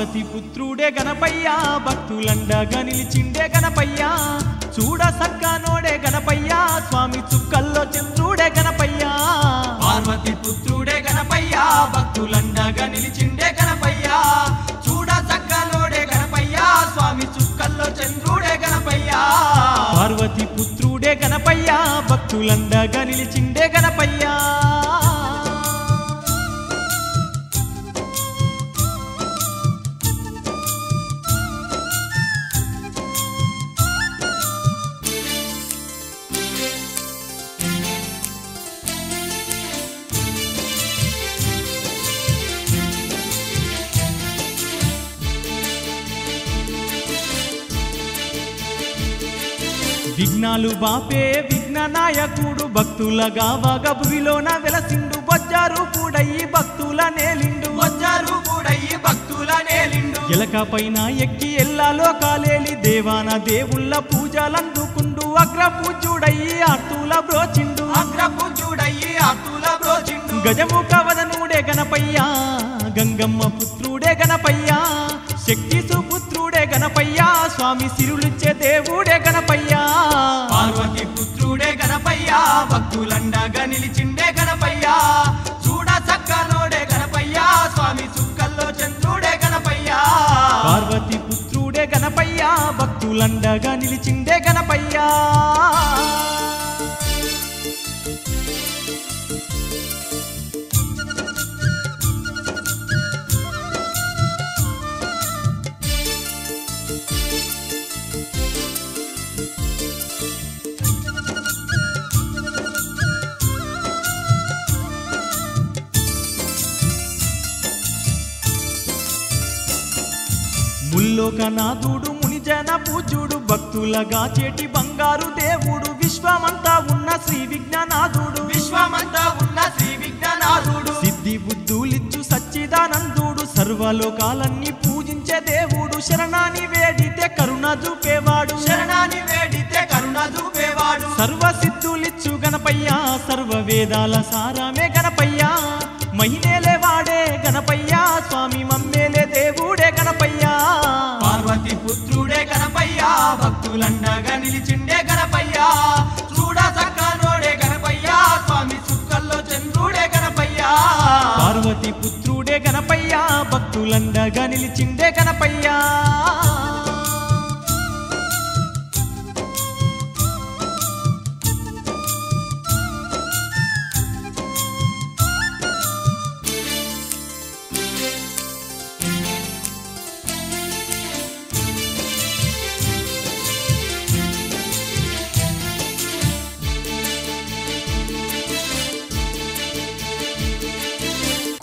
పార్వతి పుత్రుడే గణపయ్య భక్తులండగా నిలిచిండే గణపయ్య చూడ సక్కనోడే గణపయ్య స్వామి చుక్కల్లో చంద్రుడే గణపయ్య పార్వతి పుత్రుడే గణపయ్య భక్తులండగా నిలిచిండే గణపయ్య చూడ సక్కనోడే గణపయ్య స్వామి చుక్కల్లో చంద్రుడే గణపయ్య పార్వతి పుత్రుడే గణపయ్య భక్తులండగా నిలిచిండే గణపయ్య విఘ్నాలు బాపే విఘ్న నాయకుడు భక్తులగా వగభువిలోన వెలసిండు బొజ్జారు కూడయి భక్తుల నేలిండు వచ్చారు కూడయి భక్తుల నేలిండు ఎలక పైన ఎక్కి ఎల్లాలో కాలేలి దేవాన దేవుళ్ళ పూజలందుకుండు అగ్ర పూజుడయి ఆర్తుల బ్రోచిండు అగ్రపూజుడయి అతుల బ్రోచిండు గజముఖ వదనుడే గణపయ్య గంగమ్మ పుత్రుడే గణపయ్య శక్తి సుపుత్రుడే గణపయ్య స్వామి సిరులిచ్చే దేవుడే గణపయ్య పార్వతి పుత్రుడే గణపయ్య భక్తులండగా నిలిచిండే గణపయ్య చూడ సక్కనోడే గణపయ్య స్వామి చుక్కల్లో చంద్రుడే గణపయ్య పార్వతి పుత్రుడే గణపయ్య భక్తులండగా నిలిచిండే గణపయ్య ముల్లోకనాథుడు మునిజన పూజుడు భక్తులగా చేటి బంగారు దేవుడు విశ్వమంతా ఉన్న శ్రీ విజ్ఞానాథుడు విశ్వమంతా ఉన్న శ్రీ విజ్ఞానాథుడు సిద్ధి బుద్ధులిచ్చు సచ్చిదానందుడు సర్వలోకాలన్నీ పూజించే దేవుడు శరణాని వేడితే కరుణ చూపేవాడు శరణాని వేడితే కరుణ చూపేవాడు సర్వ సిద్ధులిచ్చు గణపయ్య సర్వ వేదాల సారమే గణపయ్య మహిమేలే వాడే గణపయ్య స్వామి మమ్మేలే దేవుడే గణపయ్య పార్వతి పుత్రుడే గణపయ్య భక్తులండగా నిలిచిండే గణపయ్య చూడ సక్కనోడే గణపయ్య స్వామి చుక్కల్లో చంద్రుడే గణపయ్య పార్వతి పుత్రుడే గణపయ్య భక్తులండగా నిలిచిండే గణపయ్య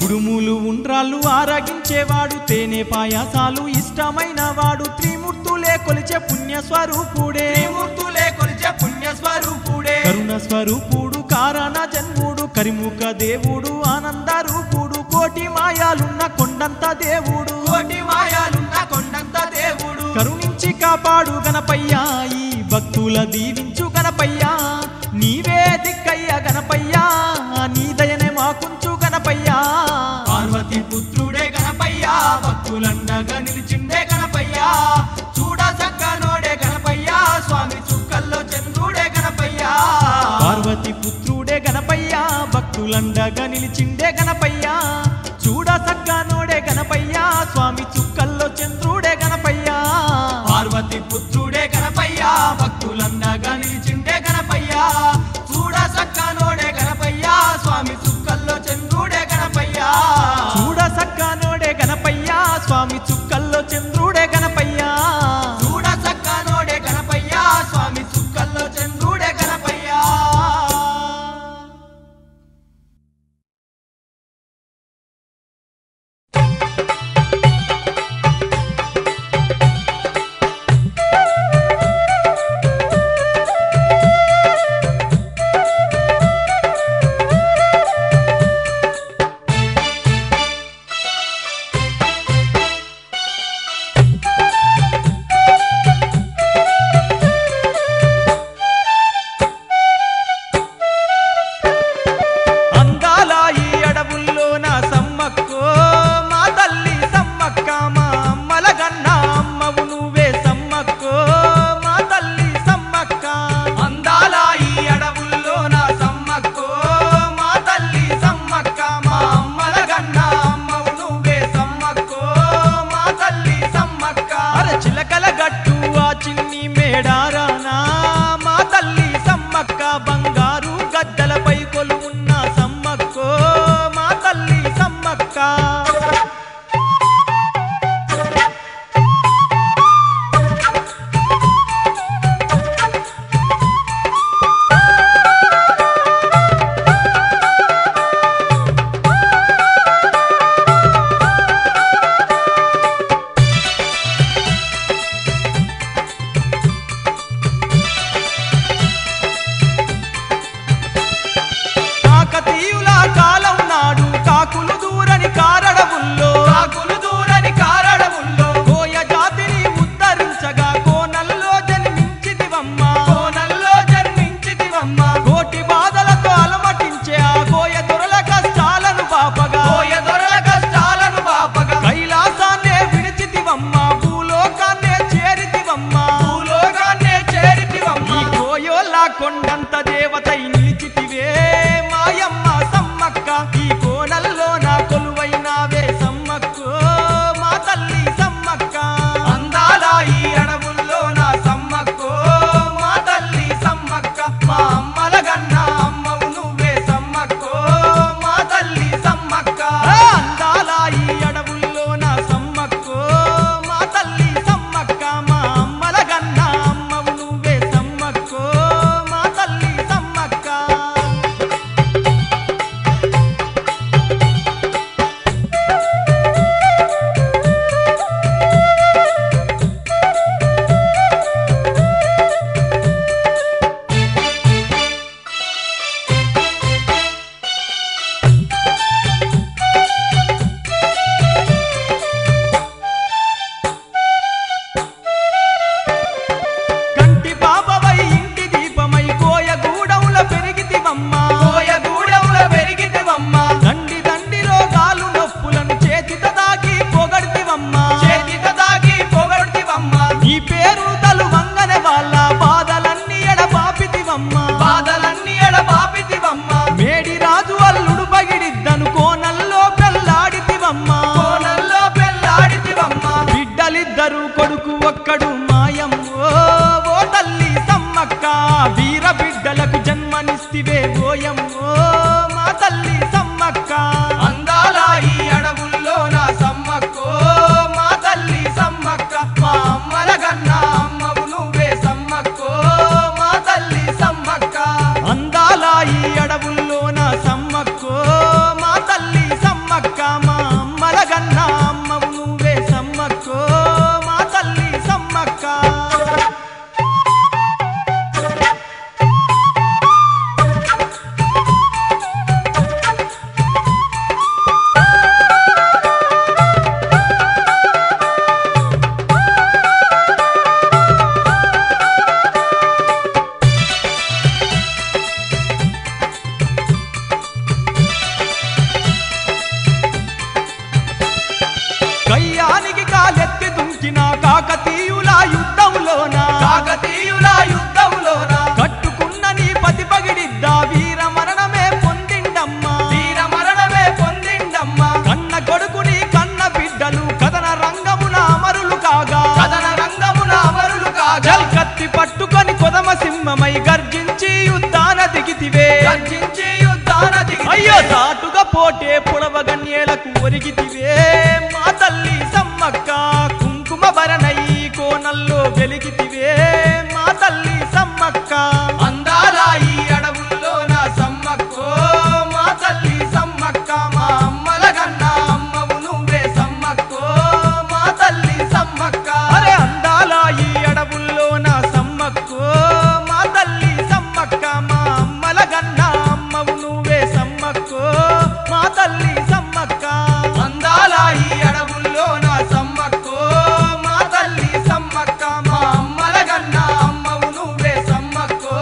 కుడుములు ఉండ్రాళ్ళు ఆరగించేవాడు తేనె పాయాసాలు ఇష్టమైన వాడు త్రిమూర్తులే కొలిచే పుణ్యస్వరూపుడే త్రిమూర్తులే కొలిచే పుణ్యస్వరూపుడే కరుణ స్వరూపుడు కారణ జన్ముడు కరిముఖ దేవుడు ఆనంద రూపుడు కోటి మాయాలున్న కొండంత దేవుడు కోటి మాయాలున్న కొండంత దేవుడు కరుణించి కాపాడు గణపయ్య ఈ భక్తుల దీవించు గణపయ్య నీవే దిక్కయ్య గణపయ్య నీ దయనే మాకుంచు గణపయ్య పార్వతి పుత్రుడే గణపయ్య భక్తులండగా నిలిచిండే గణపయ్య చూడ సక్కనోడే గణపయ్య స్వామి చుక్కల్లో చంద్రుడే గణపయ్య పార్వతి పుత్రుడే గణపయ్య భక్తులండగా నిలిచిండే గణపయ్య చూడ సక్కనోడే గణపయ్య స్వామి చుక్కల్లో చంద్రుడే గణపయ్య పార్వతి పుత్రుడే గణపయ్య భక్తులండగా నిలిచిండే గణపయ్య చూడ సక్కనోడే గణపయ్య మేడారానా మా తల్లి సమ్మక్క బంగారు గద్దలపై కొలువున్న సమ్మక్కో మా తల్లి సమ్మక్క కాకతీయుల కాలం నాడు కాకులు దూరని కారడవుల్లో కోయ జాతిని ఉద్ధరించగా కోనల్లో జన్మించితివమ్మ కోటి బాధలతో అలమటించే ఆ కోయ దొరల కష్టాలను బాపగా కైలాసాన్నే విడిచితివమ్మ భూలోకాన్నే చేరితివమ్మ ఈ కోయోళ్ళ కొండంత దేవతై నిలిచితివే మాయమ్మ సమ్మక్క ఈ కోనల్లో నా కొలువైనావే సమ్మక్కో మా తల్లి సమ్మక్క అందాల ఈ అడవుల్లో నా సమ్మక్కో మా తల్లి సమ్మక్క మా అమ్మల గన్న అమ్మవు నువ్వే సమ్మక్కో మా తల్లి సమ్మక్క అందాల ఈ అడవుల్లో నా సమ్మక్కో మా తల్లి సమ్మక్క మా అమ్మల గన్న అమ్మవు నువ్వే సమ్మక్కో మా తల్లి సమ్మక్క కంటి పాపవై ఇంటి దీపమై కోయగూడముల పెరిగితివమ్మ దండిలో గాలు నొప్పులను చేతితో దాగి పొగడ్తివమ్మ నీ పేరు తలు వంగనే వాళ్ళ బాధలన్నీ ఎడబాపితివమ్మ మేడి రాజు అల్లుడు పగిడిద్దను కోనల్లో పెళ్ళాడితివమ్మ బిడ్డలిద్దరు కొడుకు ఒక్కడు మాయమ్మో ఓ తల్లి సమ్మక్క వీర బిడ్డలకు జన్మనిస్తివే ఓయమ్మో మా తల్లి సమ్మక్క అందాల ఈ అడవుల్లో నా సమ్మక్కో మా తల్లి సమ్మక్క మా అమ్మల గన్న అమ్మవు నువ్వే సమ్మక్కో మా తల్లి సమ్మక్క అందాల ఈ అడవుల్లో నా సమ్మక్కో మా తల్లి సమ్మక్క మా అమ్మల గన్న అమ్మవు నువ్వే సమ్మక్కో మా తల్లి సమ్మక్క కయ్యానికి కాలెత్తి దుంకిన కాకతీయుల యుద్ధంలోన కట్టుకున్న నీ పతి పగిడిద్దా వీర మరణమే పొందిండమ్మా కన్న కొడుకుని కన్న బిడ్డలు కథన రంగమున అమరులు కాగా కత్తి పట్టుకొని కొదమ సింహమై గర్జించి యుద్ధాన దిగితివే అయ్యో సాటుగా పోటే పుడవగన్యేలకు ఒరిగితివే మా తల్లి సమ్మక్క కుంకుమ భరణై కోనల్లో వెలిగితివే మా తల్లి సమ్మక్క అందాల ఈ అడవుల్లో నా సమ్మక్కో మా తల్లి సమ్మక్క మా అమ్మల గన్న అమ్మవు నువ్వే సమ్మక్కో మా తల్లి సమ్మక్క అరే అందాల ఈ అడవుల్లో నా సమ్మక్కో మా తల్లి సమ్మక్క మా అమ్మల గన్న అమ్మవు నువ్వే సమ్మక్కో మా తల్లి సమ్మక్క అందాల ఈ అడవుల్లో నా సమ్మక్కో మా తల్లి సమ్మక్క మా అమ్మల గన్న అమ్మవు నువ్వే సమ్మక్కో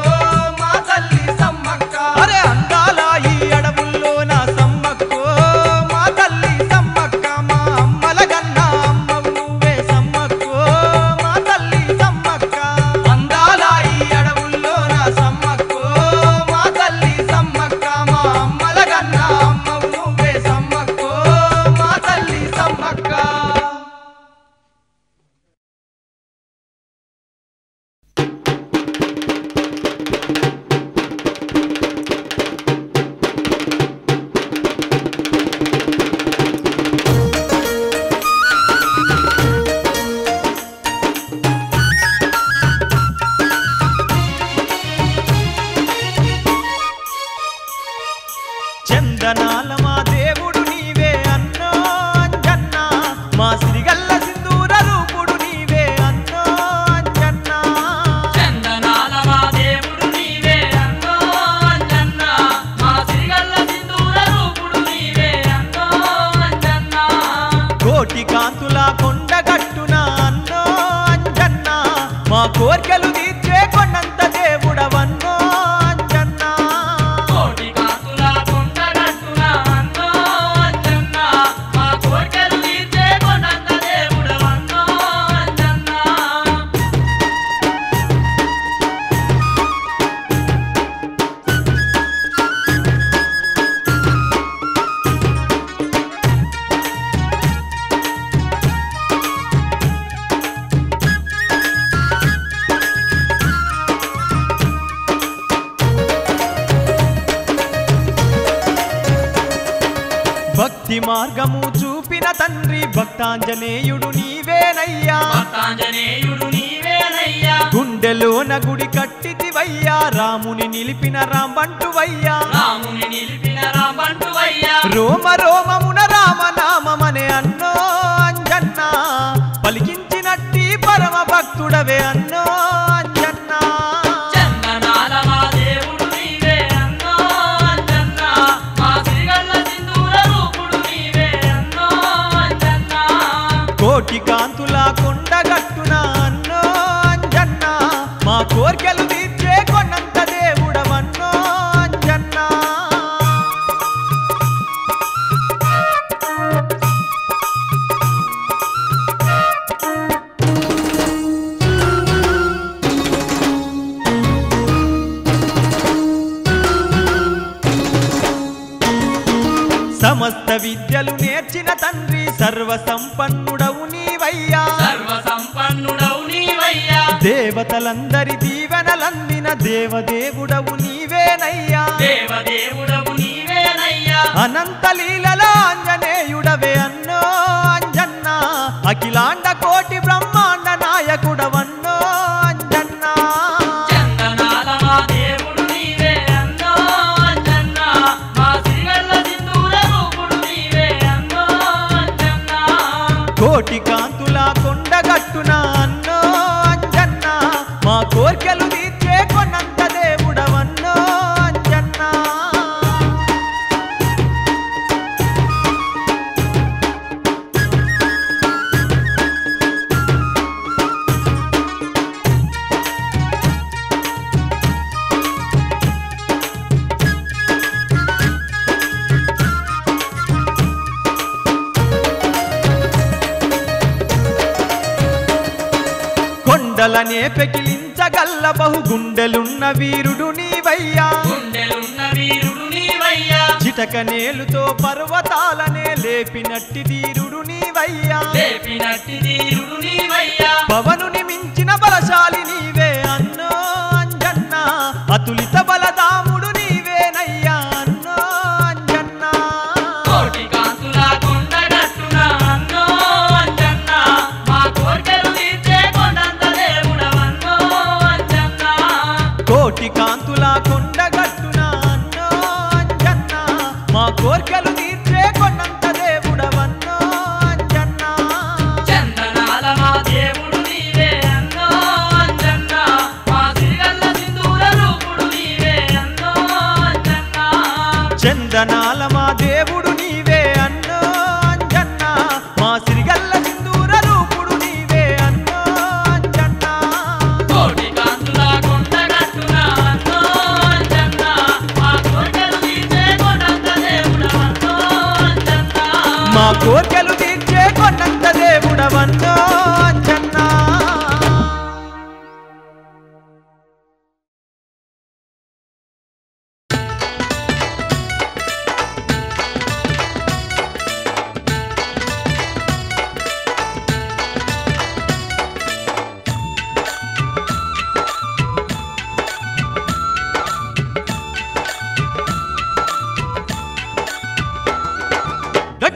చందనాల మా దేవుడు నీవే అన్నో అంజన్న మా సిరిగల్ల సింధూర రూపుడు నీవే అన్నో అంజన్న చందనాల మా దేవుడు నీవే అన్నో అంజన్న మా సిరిగల్ల సింధూర రూపుడు నీవే అన్నో అంజన్న కోటి కాంతుల కొండగట్టున అన్నో అంజన్న మా కోర్కెలు తీర్చే కొండంత దేవుడవన్నో అంజన్న కోటి కాంతుల కొండగట్టున అన్నో అంజన్న మా కోర్కెలు తీర్చే కొండంత దేవుడవన్నో అంజన్న భక్తి మార్గము చూపిన తండ్రి భక్తాంజనేయుడు నీవేనయ్యా భక్తాంజనేయుడు నీవేనయ్యా గుండెలోన గుడి కట్టితివయ్యా రాముని నిలిపిన రాంబంటువయ్యా రాముని నిలిపిన రాంబంటువయ్యా రోమ రోమమున రామనామమనే అన్నో అంజన్న పలికించినట్టి పరమ భక్తుడవే అన్నో అంజన్న చందనాల మా దేవుడు నీవే అన్నో అంజన్న మా సిరిగల్ల సింధూర రూపుడు నీవే అన్నో అంజన్న కోటి కాంతుల కొండగట్టున అన్నో అంజన్న మా కోర్కెలు తీర్చే కొండంత దేవుడవన్నో అంజన్న సమస్త విద్యలు నేర్చిన తండ్రి సర్వ సంపన్నుడవు నీవయ్యా సర్వ సంపన్నుడవు నీవయ్యా దేవతలందరి దీవెనలందిన దేవదేవుడవు నీవేనయ్యా దేవదేవుడవు నీవేనయ్యా అనంత లీలల ఆంజనేయుడవే అన్నో అంజన్న అఖిలాండ కోటి బ్రహ్మాండ నాయకుడవన్నో అంజన్న చందనాల మా దేవుడు నీవే అన్నో అంజన్న మా సిరిగల్ల సింధూర రూపుడు నీవే అన్నో అంజన్న కోటి కాంతుల కొండగట్టున అన్నో అంజన్న మా కోర్కెలు తీర్చే కొండంత దేవుడవన్నో అంజన్న కొండలనే పెకిలించగల్ల బహుగుండెలున్న వీరుడు నీవయ్యా గుండెలున్న వీరుడు నీవయ్యా చిటకనేలుతో పర్వతాలనే లేపినట్టి ధీరుడు నీవయ్యా లేపినట్టి తీరుడు నీవయ్యా పవనుని మించిన బలశాలి నీవే అన్నో అంజన్న అతులిత బలదాముడు నీవేనయ్యా అన్నో అంజన్న కోటి కాంతుల కొండగట్టున అన్నో అంజన్న మా కోర్కెలు తీర్చే కొండంత దేవుడవన్నో అంజన్న కోటి కాంతుల కొండగట్టున అన్నో అంజన్న మా కోర్కెలు తీర్చే కొండంత దేవుడవన్నో అంజన్న చందనాల మా దేవుడు నీవే అన్నో అంజన్న మా సిరిగల్ల సింధూర రూపుడు నీవే అన్నో అంజన్న చందనాల మా దేవుడు నీవే అన్నో అంజన్న మా సిరిగల్ల సింధూర రూపుడు నీవే అన్నో అంజన్న కోటి కాంతుల కొండగట్టున అన్నో అంజన్న మా కోర్కెలు తీర్చే కొండంత దేవుడవన్నో అంజన్న మా కోర్కెలు తీర్చే కొండంత దేవుడవన్నో అంజన్న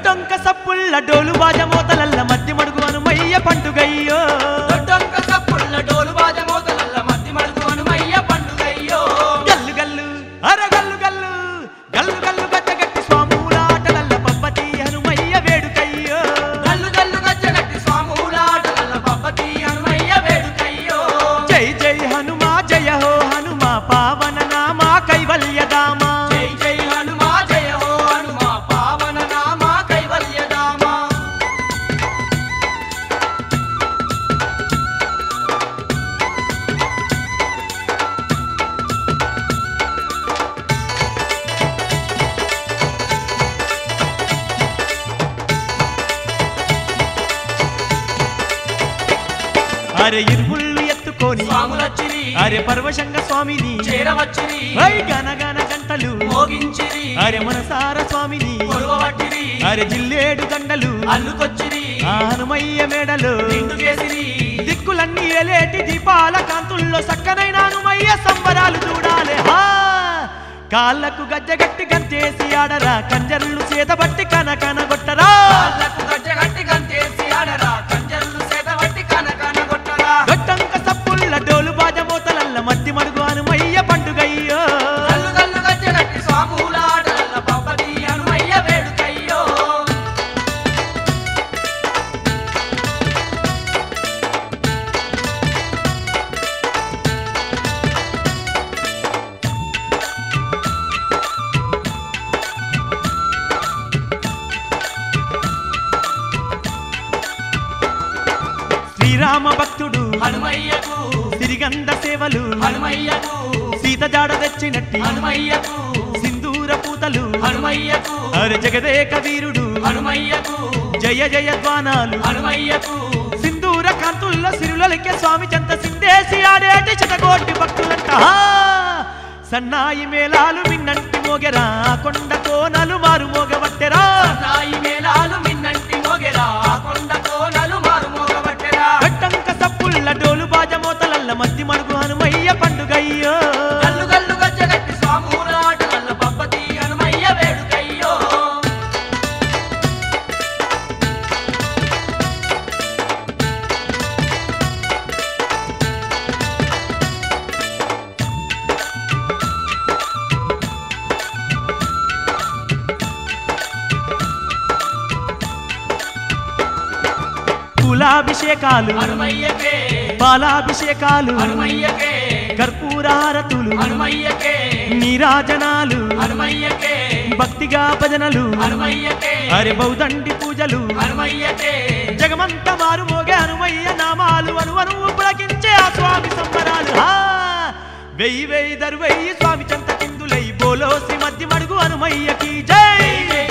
డొంక సప్పుల్ల డోలు బాజ మోతలల్ల మధ్య మడుగు హనుమయ్య అరే ఇరుముళ్ళు ఎత్తుకొని స్వాములచ్చిరి అరే పరవశంగ స్వామిని చేరవచ్చిరి గనగన గంటలు మోగించిరి అరే మనసార స్వామిని కొలువబట్టిరి అరే జిల్లేడు దండలు అల్లుకొచ్చిరి ఆ హనుమయ్య మేడలు నిండుకేసిరి దిక్కులన్నీ ఏలేటి దీపాల కాంతుల్లో సక్కనైన హనుమయ్య సంబరాలు చూడాలి హా కాళ్ళకు గజ్జగట్టి గంతేసి ఆడరా కంజర్లు చేతబట్టి కనకన కొట్టరా కాళ్ళకు గజ్జగట్టి గంతేసి ఆడరా కంజర్లు చేతబట్టి కనకన కొట్టరా గట్టంక సప్పుళ్ళ డోలు బాజమోతలల్ల మట్టి మడుగు హనుమయ్య పండుగయ్యో గల్లు గల్లు గజ్జగట్టి స్వాముల ఆటలల్ల పబ్బది హనుమయ్య వేడుకయ్యో శ్రీరామ భక్తుడు హనుమయ్యకు సిరిగంధ సేవలు హనుమయ్యకు సీత జాడ తెచ్చినట్టి హనుమయ్యకు సింధూర పూతలు హనుమయ్యకు అరే జగదేక వీరుడు హనుమయ్యకు జయ జయ ధ్వానాలు హనుమయ్యకు సింధూర కాంతుల్లో సిరులలికే స్వామి చెంత సిందేసి ఆడేటి శతకోటి భక్తులంట సన్నాయి మేళాలు మిన్నంటి మోగెరా కొండ కోనలు మారు మోగబట్టెరా నాయి మేళాలు మిన్నంటి మోగెరా కొండ కోనలు మారు మోగబట్టెరా గట్టంక సప్పుళ్ళ డోలు బాజమోతలల్ల మధ్య మడుగు హనుమయ్య పండుగయ్యో గల్లు గల్లు గజ్జగట్టి స్వాముల ఆటలల్ల పబ్బది హనుమయ్య వేడుకయ్యో కులాభిషేకాలు హనుమయ్యకే పాలాభిషేకాలు హనుమయ్యకే కర్పూరారతులు హనుమయ్యకే నీరాజనాలు హనుమయ్యకే భక్తిగా భజనలు హనుమయ్యకే అరే బౌదండి పూజలు హనుమయ్యకే జగమంత మారు మోగే హనుమయ్య నామాలు అనువనువు పులకించే ఆ స్వామి సంబరాలు వెయ్యి వెయ్యి దరువెయ్యి స్వామి చెంత కిందులై బోలో శ్రీ మధ్య మడుగు హనుమయ్యకి జై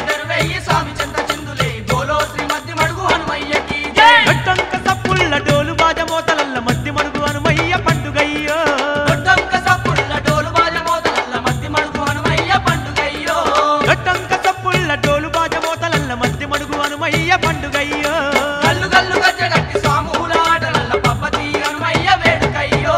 దరువెయ్యి స్వామి చెంత చిందులే బోలో శ్రీ మధ్య మడుగు హనుమయ్యకి జై గట్టంక సప్పుళ్ళ డోలు బాజమోతలల్ల మధ్య మడుగు హనుమయ్య పండుగయ్యో గొడ్డంక సప్పుళ్ళ డోలు బాజమోతలల్ల మధ్య మడుగు హనుమయ్య పండుగయ్యో గట్టంక సప్పుళ్ళ డోలు బాజమోతలల్ల మధ్య మడుగు హనుమయ్య పండుగయ్యో గల్లు గల్లు గజ్జగట్టి స్వాముల ఆటలల్ల పబ్బది హనుమయ్య వేడుకయ్యో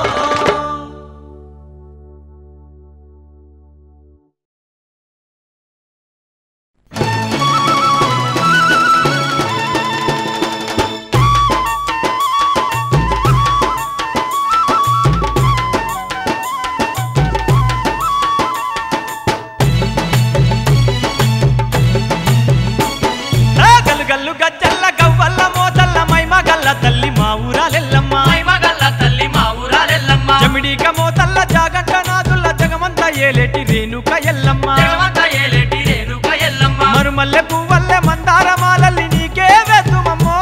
గల్లు గల్లు గజ్జల్ల గవ్వల్ల మోతల్ల మైమ గల్ల తల్లి మా ఊరాలెల్లమ్మ మైమగల్ల తల్లి మా ఊరాలెల్లమ్మ జమిడిక మోతల్ల జాగంట నాదుల్ల జగమంత ఏలేటి రేణుక ఎల్లమ్మ జగమంత ఏలేటి రేణుక ఎల్లమ్మ మరుమల్లె పువ్వల్లె మందార మాలల్లి నీకే వేద్దుమమ్మో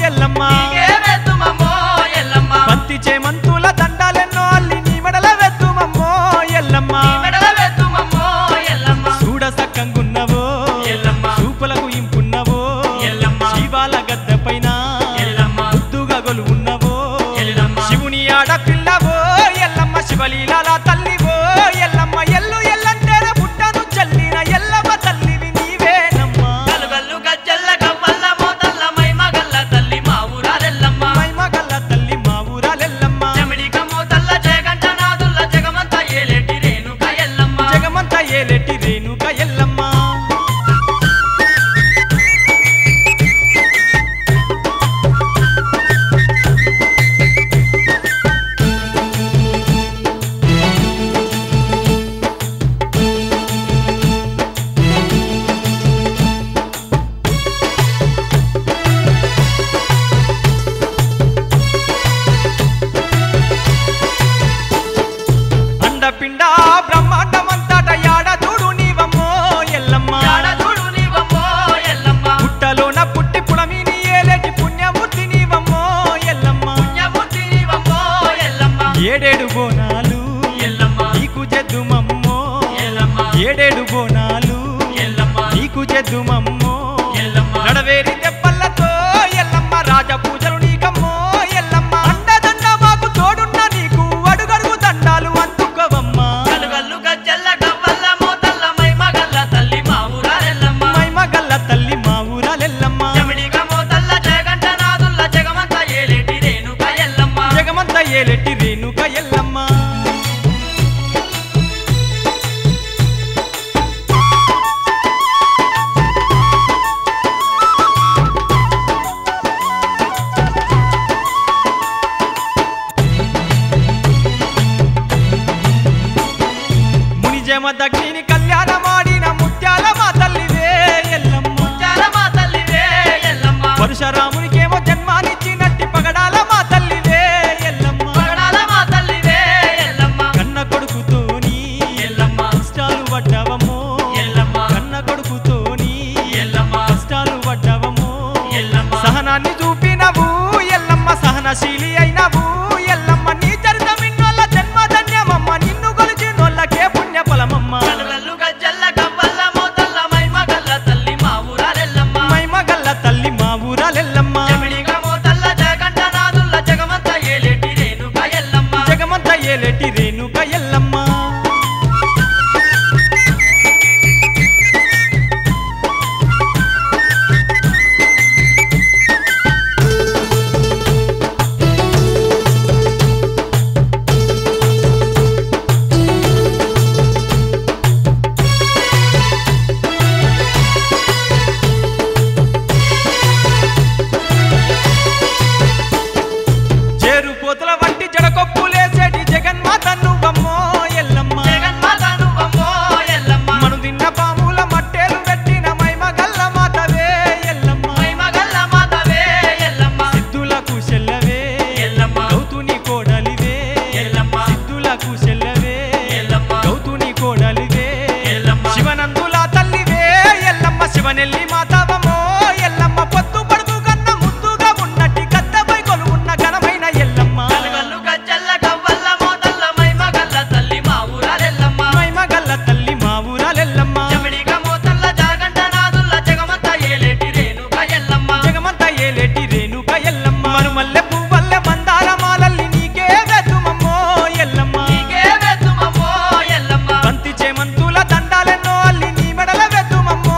ఎల్లమ్మ నీకే వేద్దుమమ్మో ఎల్లమ్మ బంతి చేమంతుల దండాలెన్నో అల్లి నీ మెడల వేద్దుమమ్మో ఎల్లమ్మ నీ మెడల వేద్దుమమ్మో ఎల్లమ్మ చూడ సక్కంగున్నవో ఎల్లమ్మ చూపులకు ఇంపున్నవో ఎల్లమ్మ శివాల గద్దె పైన ఎల్లమ్మ ముద్దుగా గొలువున్నవో ఎల్లమ్మ శివుని ఆడపిల్లవో ఎల్లమ్మ శివలీలాల తల్లివో ఎల్లమ్మ ఎల్లు ఎల్లంటేనే పుట్టను చల్లిన ఎల్లమ్మ తల్లివి నీవేనమ్మా గల్లు గల్లు గజ్జల్ల గవ్వల్ల మోతల్ల మైమగల్ల తల్లి మా ఊరాలెల్లమ్మ మైమగల్ల తల్లి మా ఊరాలెల్లమ్మ జమిడిక మోతల్ల జగంట నాదుల్ల జగమంత ఏలేటి రేణుక ఎల్లమ్మ జగమంత ఏలేటి రేణుక ఎల్లమ్మ అండపిండ బ్రహ్మాండమంతట యాడ చూడు నీవమ్మో ఎల్లమ్మ యాడ చూడు నీవమ్మో ఎల్లమ్మ పుట్టలోన పుట్టి పుడమిని ఏలేటి పుణ్యమూర్తి నీవమ్మో ఎల్లమ్మ పుణ్యమూర్తి నీవమ్మో ఎల్లమ్మ ఏడేడు బోనాలు ఎల్లమ్మ నీకు జద్దుమమ్మో ఎల్లమ్మ ఏడేడు బోనాలు ఎల్లమ్మ నీకు జద్దుమమ్మో ఎల్లమ్మ నడవేరి దెబ్బలతో ఎల్లమ్మ రాజ పూజలు నీకమ్మో ఎల్లమ్మ అండదండ ముత్యమదగ్ని కళ్యాణ మాడిన ముత్యాల మా తల్లివే ఎల్లమ్మ ముత్యాల మా తల్లివే ఎల్లమ్మ పరశురామునికేమో జన్మానిచ్చినట్టి పగడాల మా తల్లివే ఎల్లమ్మ పగడాల మా తల్లివే ఎల్లమ్మ కన్న కొడుకుతోని ఎల్లమ్మ కష్టాలు పడ్డావమ్మో ఎల్లమ్మ కన్న కొడుకుతోని ఎల్లమ్మ కష్టాలు పడ్డావమ్మో ఎల్లమ్మ సహనాన్ని చూపినవు ఎల్లమ్మ సహనశీలి అయినవు ఎల్లమ్మ నీ చరితం ఇన్నోళ్ళ జన్మ ధన్యమమ్మ నిన్ను కొలిచినోళ్ళకే పుణ్య ఫలమమ్మ గల్గల్లు గజ్జల్ల గవ్వల్ల మోతల్ల మైమగల్ల తల్లి మా ఊరాలెల్లమ్మ మైమగల్ల తల్లి మా ఊరాలెల్లమ్మ జమిడిగా మోతల్ల జగంట నాదుల్ల జగమంత ఏలేటి రేణుక ఎల్లమ్మ జగమంత ఏలేటి రేణుక ఎల్లమ్మ చేరుపోతల వంటి జడకొప్పులేసేటి జగన్మాత నువ్వమ్మో ఎల్లమ్మ జగన్మాత నువ్వమ్మో ఎల్లమ్మ మను తిన్న పాముల మట్టేలు పెట్టిన మైమగల్ల మాతవే ఎల్లమ్మ మైమగల్ల మాతవే ఎల్లమ్మ సిద్ధులకు చెల్లవే ఎల్లమ్మ గౌతుని కోడలివే ఎల్లమ్మ సిద్ధులకు చెల్లవే ఎల్లమ్మ గౌతుని కోడలివే ఎల్లమ్మ శివనందుల తల్లివే ఎల్లమ్మ శివనెల్లి మాతవమో ఎల్లమ్మ పొత్తు పడుతు కన్న ముద్దుగా ఉన్నట్టి గద్దపై కొలువున్న ఘనమైన ఎల్లమ్మ గల్గల్లు గజ్జల్ల గవ్వల్ల మోతల్ల మైమగల్ల తల్లి మా ఊరాలెల్లమ్మ మైమగల్ల తల్లి మా ఊరాలెల్లమ్మ జమిడిగా మోతల్ల జగంట నాదుల్ల జగమంత ఏలేటి రేణుక ఎల్లమ్మ జగమంత ఏలేటి రేణుక ఎల్లమ్మ మరుమల్లె పువ్వల్లె మందార మాలల్లి నీకే వెతుమమ్మో ఎల్లమ్మ నీకే వెతుమమ్మో ఎల్లమ్మ బంతి చేమంతుల దండాలెన్నో అల్లి నీ మెడల వెతుమమ్మో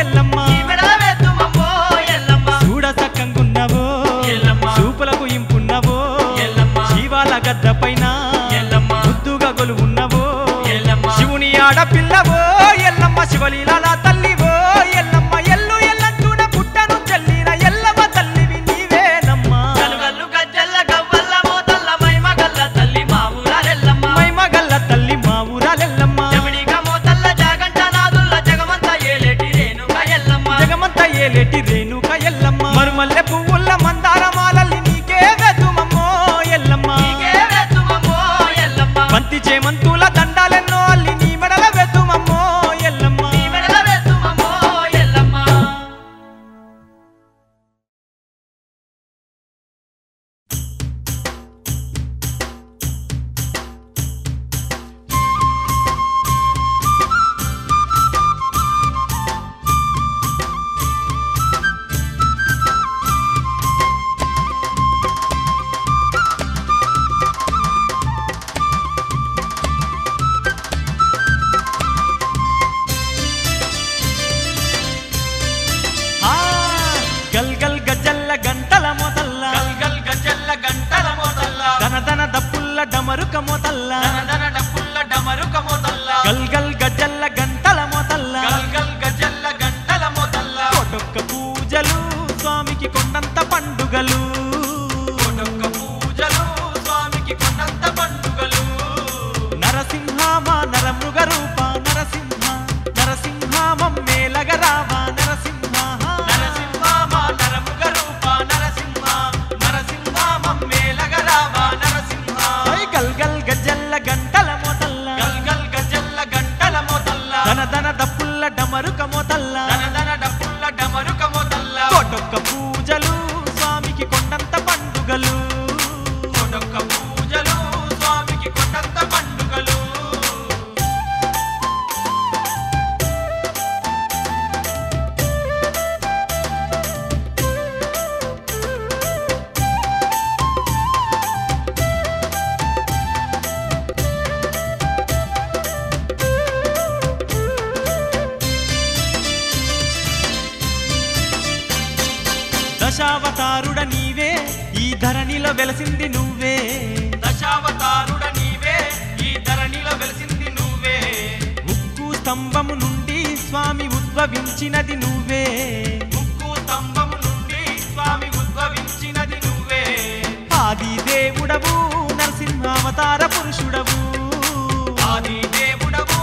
ఎల్లమ్మ నీ మెడల వెతుమమ్మో ఎల్లమ్మ చూడ సక్కంగున్నవో ఎల్లమ్మ చూపులకు ఇంపున్నవో ఎల్లమ్మ శివాల గద్ద పైన ఎల్లమ్మ ముద్దుగా గొలువున్నవో ఎల్లమ్మ శివుని ఆడపిల్లవో ఎల్లమ్మ శివలీలాల తల్లివో ఎల్లమ్మ ఎల్లు ఎల్లంటూన పుట్టను చెల్లిన ఎల్లమ్మ తల్లివి నీవేనమ్మా గల్గల్లు గజ్జల్ల గవ్వల్ల మోతల్ల మైమగల్ల తల్లి మా ఊరాలెల్లమ్మ మైమగల్ల తల్లి మా ఊరాలెల్లమ్మ జమిడిగా మోతల్ల జగంట నాదుల్ల జగమంత ఏలేటి రేణుక ఎల్లమ్మ జగమంత ఏలేటి రేణుక ఎల్లమ్మ మరుమల్లె పువ్వుల మందార మాలల్లి నీకే వెతుమమ్మో ఎల్లమ్మ నీకే వెతుమమ్మో ఎల్లమ్మ బంతి చేమంతుల దండాలెన్నో అల్లి నీ మెడల వెతుమమ్మో ఎల్లమ్మ నీ మెడల వెతుమమ్మో ఎల్లమ్మ ఆ గల్ గల్ గజ్జల్ల గంటల మొదల్ల గల్గల్ గజ్జల్ల గంటల మోతల్ల దన దన దప్పుల్ల డమరుక మొదల్ల దనదన డప్పుల్ల డమరుక మోతల్ల గల్ గల్ గజ్జల్ల గంటల మొదల్ల గల్గల్ గజ్జల్ల గంటల మోతల్ల కోటొక్క పూజలు స్వామికి కొండంత పండుగలు కోటొక్క పూజలు స్వామికి కొండంత పండుగలు నరసింహమా నరమృగ రూప నరసింహ నరసింహ మమ్మేలగ రామ నరసింహ నరసింహ మా నరముగ రూప నరసింహ నరసింహ మమ్మేలగ రామ నరసింహ ఐ గల్ గల్ గజ్జల్ల గంటల మొదల్ల గల్గల్ గజ్జల్ల గంటల మోతల్ల దన దన దప్పుల్ల డమరుక మొదల్ల దనదన డప్పుల్ల డమరుక మోతల్ల కోటొక్క పూజలు స్వామికి కొండంత పండుగలు కోటొక్క పూజలు స్వామికి కొండంత పండుగలు దశావతారుడ నీవే ఈ ధరణిలో వెలసింది నువ్వే దశావతారుడ నీవే ఈ ధరణిలో వెలిసింది నువ్వే ఉక్కు స్తంభము నుండి స్వామి ఉద్భవించినది నువ్వే ముక్కు స్తంభము నుండి స్వామి ఉద్భవించినది నువ్వే ఆది దేవుడవు నరసింహావతార పురుషుడవు ఆది దేవుడవు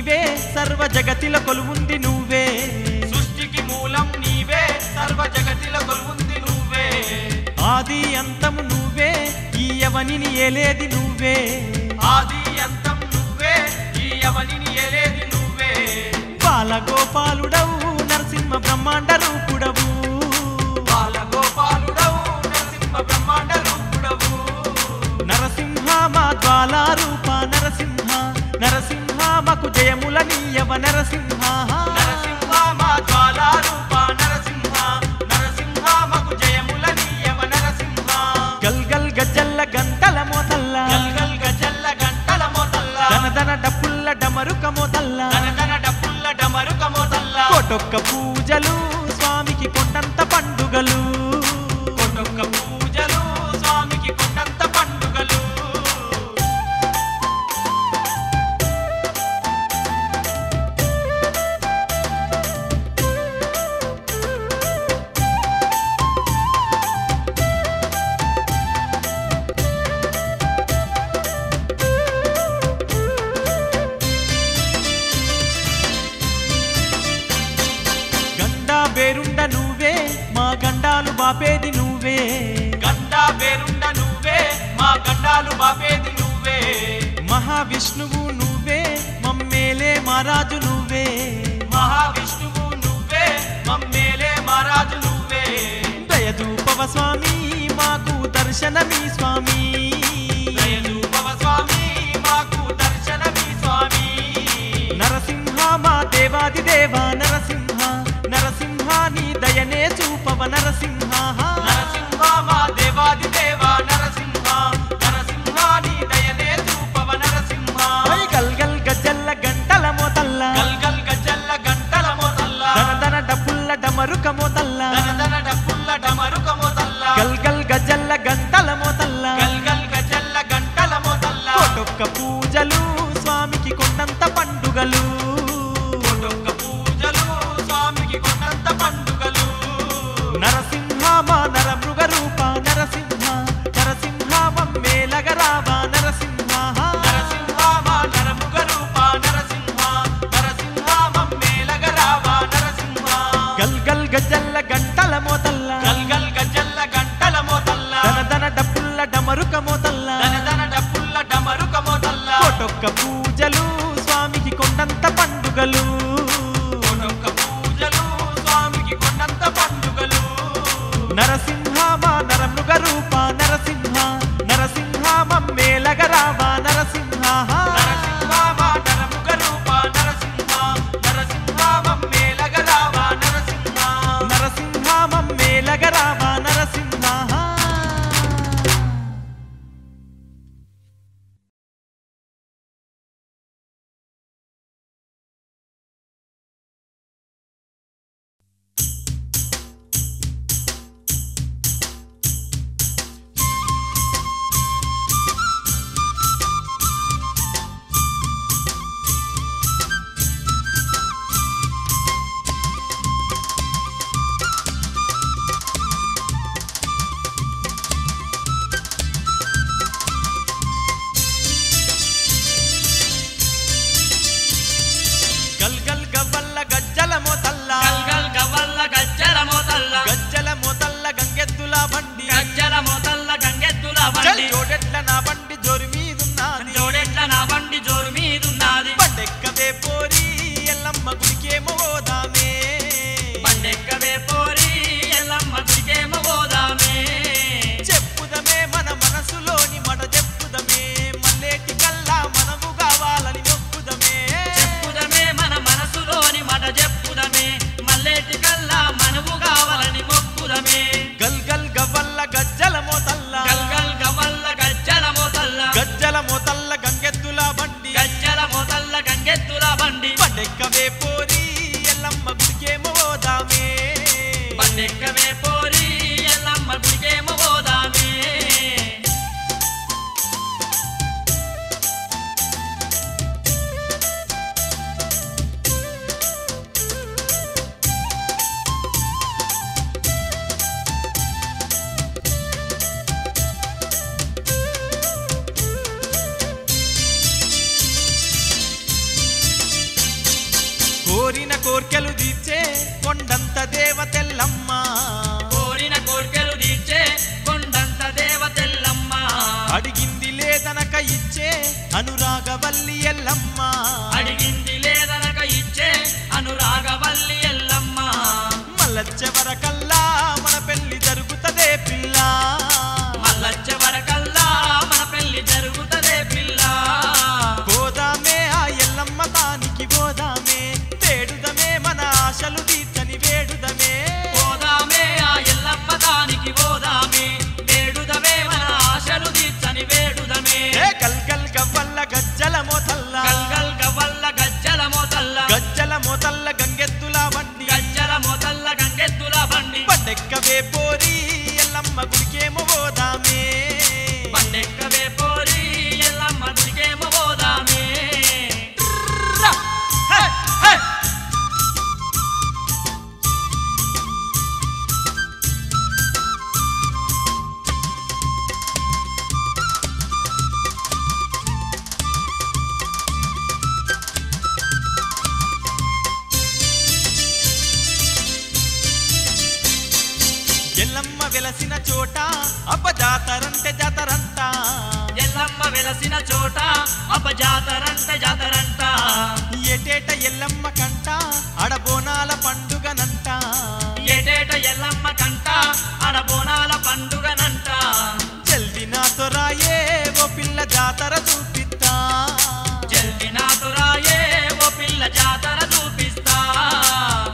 నీవే సర్వ జగతిల కొలువుంది నువ్వే సృష్టికి మూలం నీవే సర్వ జగతిల కొలువుంది నువ్వే ఆది అంతము నువ్వే ఈ యవనిని ఏలేది నువ్వే ఆది అంతం నువ్వే ఈ యవనిని ఏలేది నువ్వే బాలగోపాలుడవు నరసింహ బ్రహ్మాండ రూపుడవు బాలగోపాలుడవు నరసింహ బ్రహ్మాండ రూపుడవు నరసింహ మా జ్వాల రూప నరసింహ నరసింహ మాకు జయముల నీయవ నరసింహ నరసింహ మా జ్వాలా రూప నరసింహ నరసింహ మాకు జయముల నీయవ నరసింహ గల్ గల్ గజ్జల్ల గంటల మోతల్ల గల్గల్ గజల్ల గంటల మోతల్ల దనదన డప్పుల్ల డమరుక మోతల్ల దనదన డప్పుల్ల డమరుక మోతల్ల కోటొక్క పూజలు స్వామికి కొండంత పండుగలు కొట్టొక్క పూజలు స్వామికి కొండంత పండుగలు గండా బేరుండ నువ్వే మా గండాలు బాపేది నువ్వే గండా పేరుండ నువ్వే మా గండాలు బాపేది నువ్వే మహావిష్ణువు నువ్వే మమ్మేలే మహారాజు నువ్వే మహావిష్ణువు నువ్వే మమ్మేలే మహారాజు నువ్వే దయదూపవ స్వామి మాకు దర్శనమీ స్వామి దయచూపవ స్వామి మాకు దర్శనమీ స్వామి నరసింహ మా దేవాది దేవ నరసింహ నరసింహ నీ దయనే చూపవ నరసింహ నరసింహ మా దేవాది దేవ నరసింహ నరసింహ నీ దయనే చూపవ నరసింహ హై గల్ గల్ గజ్జల్ల గంటల మోతల్ల గల్గల్ గజల్ల గంటల మోతల్ల దనదన డప్పుల్ల డమరుక మోతల్ల దనదన డప్పుల్ల డమరుక మోతల్ల గల్ గల్ గజ్జల్ల గంటల మోతల్ల గల్గల్ గజల్ల గంటల మోతల్ల కోటొక్క పూజలు స్వామికి కొండంత పండుగలు కొట్టొక్క పూజలు స్వామికి కొండంత పండుగలు నరసింహ మా నరమృగ రూప నరసింహ నరసింహ మమ్మేలగరావ నరసింహ నరసింహ మా నరముగ రూప నరసింహ నరసింహ మమ్మేలగరావ నరసింహ గల్ గల్ గజ్జల్ల గంటల మోతల్ల గల్గల్ గజల్ల గంటల మోతల్ల దనదన డప్పుల్ల డమరుక మోతల్ల దనదన డప్పుల్ల డమరుక మోతల్ల కోటొక్క పూజలు స్వామికి కొండంత పండుగలు కొట్టొక్క పూజలు స్వామికి కొండంత పండుగలు నరసింహ మా నరమృగ రూప నరసింహ నరసింహ మమ్మేలగరావ నరసింహ నరసింహ మా నరముగ రూప నరసింహ నరసింహ మమ్మేలగరావ నరసింహ నరసింహ మమ్మేలగరావ నరసింహ గల్ గల్ గవ్వల్ల గజ్జల మోతల్ల గల్గల్ గవ్వల్ల గజ్జల మోతల్ల గజ్జల మోతల్ల గంగెద్దుల బండి గజ్జల మోతల్ల గంగెత్తుల చల్ బండి జోడెట్ల నా బండి జోరు మీదున్నది జోడెట్ల నా బండి జోరు మీదున్నది బండెక్కవే పోరి ఎల్లమ్మ గుడికేమో పోదామే బండెక్కవే పోరి ఎల్లమ్మ గుడికేమో పోదామే చెప్పుదమే మన మనసులోని మట చెప్పుదమే మల్లేటి కల్లా మనము కావాలని మొక్కుదమే చెప్పుదమే మన మనసులోని మాట చెప్పుదమే మల్లేటి కల్లా మనము కావాలని మొక్కుదమే గల్ గల్ గవ్వల్ల గజ్జల మోతల్ల గల్గల్ గవ్వల్ల గజ్జల మోతల్ల గజ్జల మోతల్ల గంగెద్దుల బండి గజ్జల మోతల్ల గంగెత్తుల బండి బండెక్కవే పోరి ఎల్లమ్మ గుడికేమో పోదామే బండెక్కవే పోరి ఎల్లమ్మ గుడికేమో పోదామే కోరిన కోర్కెలు తీర్చే కొండంత దేవతెల్లమ్మ కోరిన కోర్కెలు తీర్చే కొండంత దేవతెల్లమ్మ అడిగింది లేదనక ఇచ్చే అనురాగవల్లి ఎల్లమ్మ అడిగింది లేదనక ఇచ్చే అనురాగవల్లి ఎల్లమ్మ మల్లచ్చవరకల్లా మన పెళ్లి జరుగుతదే పిల్ల మల్లచ్చవరకల్లా మన పెళ్లి జరుగుతదే పిల్ల పోదామే ఆ ఎల్లమ్మ దానికి పోదామే వేడుదమే మన ఆశలు తీర్చని వేడుదమే పోదామే ఆ ఎల్లమ్మ దానికి పోదామే వేడుదమే మన ఆశలు తీర్చని వేడుదమే గల్ గల్ గవ్వల్ల గజ్జల మోతల్ల గల్గల్ గవ్వల్ల గజ్జల మోతల్ల గజ్జల మోతల్ల గంగెద్దుల బండి గజ్జల మోతల్ల గంగెద్దుల బండి పండెక్కవే పోరి ఎల్లమ్మ గుడికేమో పోదామే పండెక్కవే పోరి ఎల్లమ్మ గుడికేమో పోదామే ఎల్లమ్మ వెలసిన చోట అబ్బ జాతరంటే జాతరంట ఎల్లమ్మ వెలసిన చోట అబ్బ జాతరంటే జాతరంట ఏటేట ఎల్లమ్మ కంట అడబోనాల పండుగనంట ఏటేట ఎల్లమ్మ కంట అడబోనాల పండుగనంట జల్ది నాతో రాయే ఓ పిల్ల జాతర చూపిస్తా జల్ది నాతో రాయే ఓ పిల్ల జాతర చూపిస్తా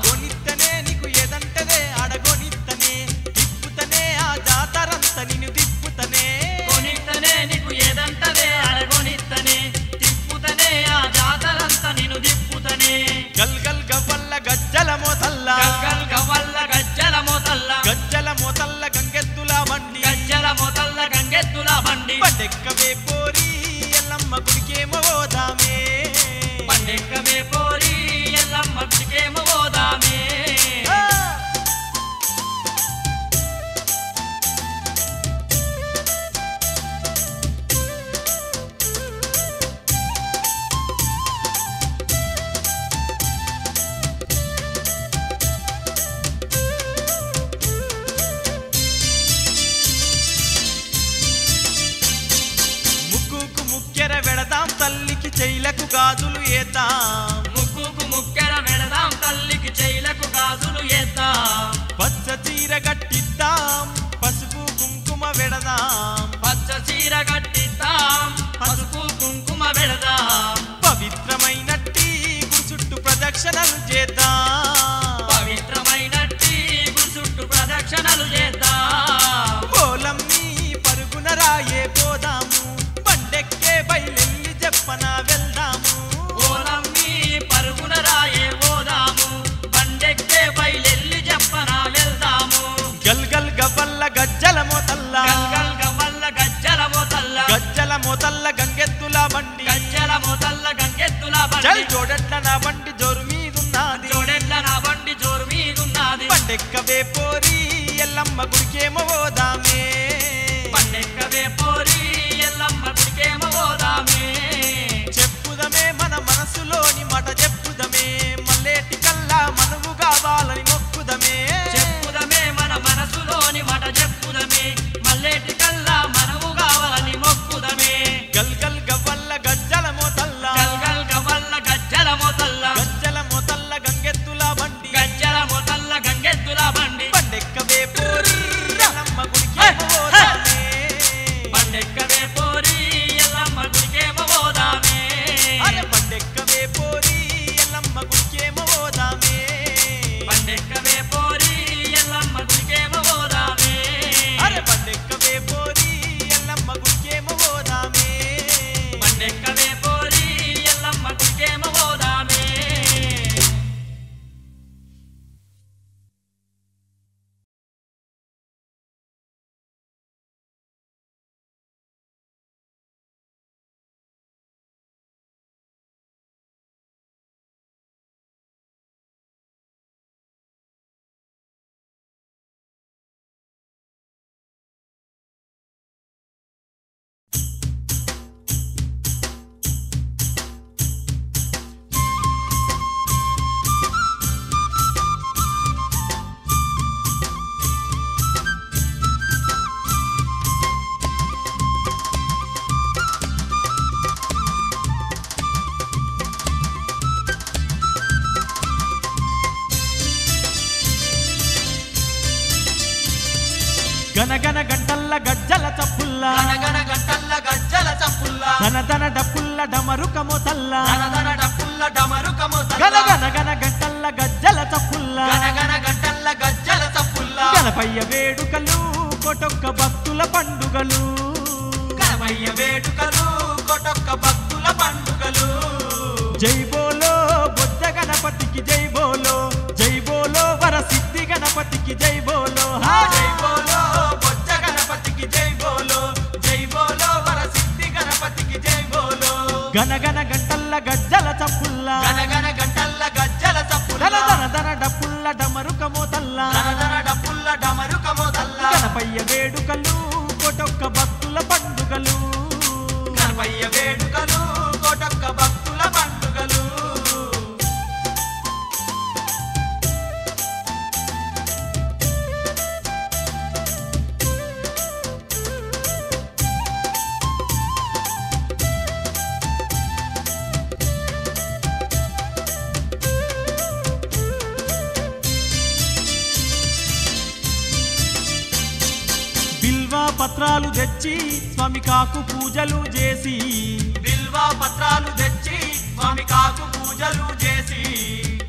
కొనిత్తనే నీకు ఏదంటదే అడగొనిత్తనే తిప్పుతనే ఆ జాతరంత నిన్ను తిప్పుతనే కొనిత్తనే నీకు ఏదంటదే అడగొనిత్తనే తిప్పుతనే ఆ జాతరంతా నిన్ను తిప్పుతనే గల్ గల్ గవ్వల్ల గజ్జల మోతల్ల గల్గల్ గవ్వల్ల గజ్జల మోతల్ల గజ్జల మోతల్ల గంగెద్దుల బండి గజ్జల మోతల్ల గంగెద్దుల బండి పండెక్కవే పోరి ఎల్లమ్మ గుడికేమో పోదామే పండెక్కవే పోరి ఎల్లమ్మ గుడికేమో పోదామే ముక్కుకు ముక్కెర వెడదాం తల్లికి చెయ్లకు గాజులు ఏద్దాం ముక్కుకు ముక్కెర వెడదాం తల్లికి చెయ్లకు గాజులు ఏద్దాం పచ్చ చీర గట్టిద్దాం పసుపు కుంకుమ వెడదాం పచ్చ చీర కట్టిద్దాం పసుపు కుంకుమ వెడదాం పవిత్రమైనట్టి గుడి చుట్టూ ప్రదక్షిణలు చేద్దాం పవిత్రమైనట్టి గుడి చుట్టూ ప్రదక్షిణలు చేద్దాం పోలమ్మి పరుగున రాయే పోదాము పండెక్కే బయలెల్లి చెప్పన వెళ్దాము ఓలమ్మి పరుగున రాయే పోదాము పండెక్కే బయలెల్లి చెప్పన వెళ్దాము గల్ గల్ గవ్వల్ల గజ్జల మోతల్ల గల్గల్ గవ్వల్ల గజ్జల మోతల్ల గజ్జల మోతల్ల గంగెద్దుల బండి గజ్జల మోతల్ల గంగెత్తుల చల్ బండి చూడట్ల నా బండి జోరు మీదున్నది జోడెడ్ల నా బండి జోరు మీదున్నది పండెక్కవే పోరి ఎల్లమ్మ గుడికేమో పోదామే పండెక్కవే పోరి ఎల్లమ్మ గుడికేమో పోదామే చెప్పుదమే మన మనసులోని మాట చెప్పుదమే మల్లేటి కల్లా మనువు కావాలని మొక్కుదమే చెప్పుదమే మన మనసులోని మాట చెప్పుదమే మల్లేటి కల్లా మనము కావాలని మొక్కుదమే గల్ గల్ గవ్వల్ల గజ్జల మోతల్ల గల్గల్ గవ్వల్ల గజ్జల మోతల్ల గజ్జల మోతల్ల గంగెద్దుల బండి గజ్జల మోతల్ల గంగెద్దుల బండి పండెక్కవే పోరి ఎల్లమ్మ గుడికేమో పోదామే పండెక్కవే పోరి ఎల్లమ్మ గుడికేమో పోదామే అరే పండెక్కవే పోరి గనగన గంటల్ల గజ్జల చప్పుల్లా గనగన గంటల్ల గజ్జల చప్పుల్లా ధనధన డప్పుల్ల డమరుక మోతల్లా ధనధన డప్పుల్ల డమరుక మోతల్లా గనగన గన గంటల్ల గజ్జల చప్పుల్లా గనగన గంటల్ల గజ్జల చప్పుల్లా గణపయ్య వేడుకలు కొటొక్క భక్తుల పండుగలు గణపయ్య వేడుకలు కొటొక్క భక్తుల పండుగలు జై బోలో బొజ్జ గణపతికి జై బోలో వరసిద్ధి గణపతికి జై బోలో జై బోలో బొజ్జ గణపతికి జై బోలో వరసిద్ధి గణపతికి జై బోలో గనగన గంటల్ల గజ్జల చప్పుల్లా గనగన గంటల్ల గజ్జల చప్పుల్లా ధనధన డప్పుల్ల డమరుక మోతల్లా ధనధన డప్పుల్ల డమరుక మోతల్లా గణపయ్య వేడుకలు కొటొక్క భక్తుల పండుగలు గణపయ్య వేడుకలు కొటొక్క భక్తుల పండుగలు బిల్వా పత్రాలు తెచ్చి స్వామి కాకు పూజలు చేసి బిల్వా పత్రాలు తెచ్చి స్వామి కాకు పూజలు చేసి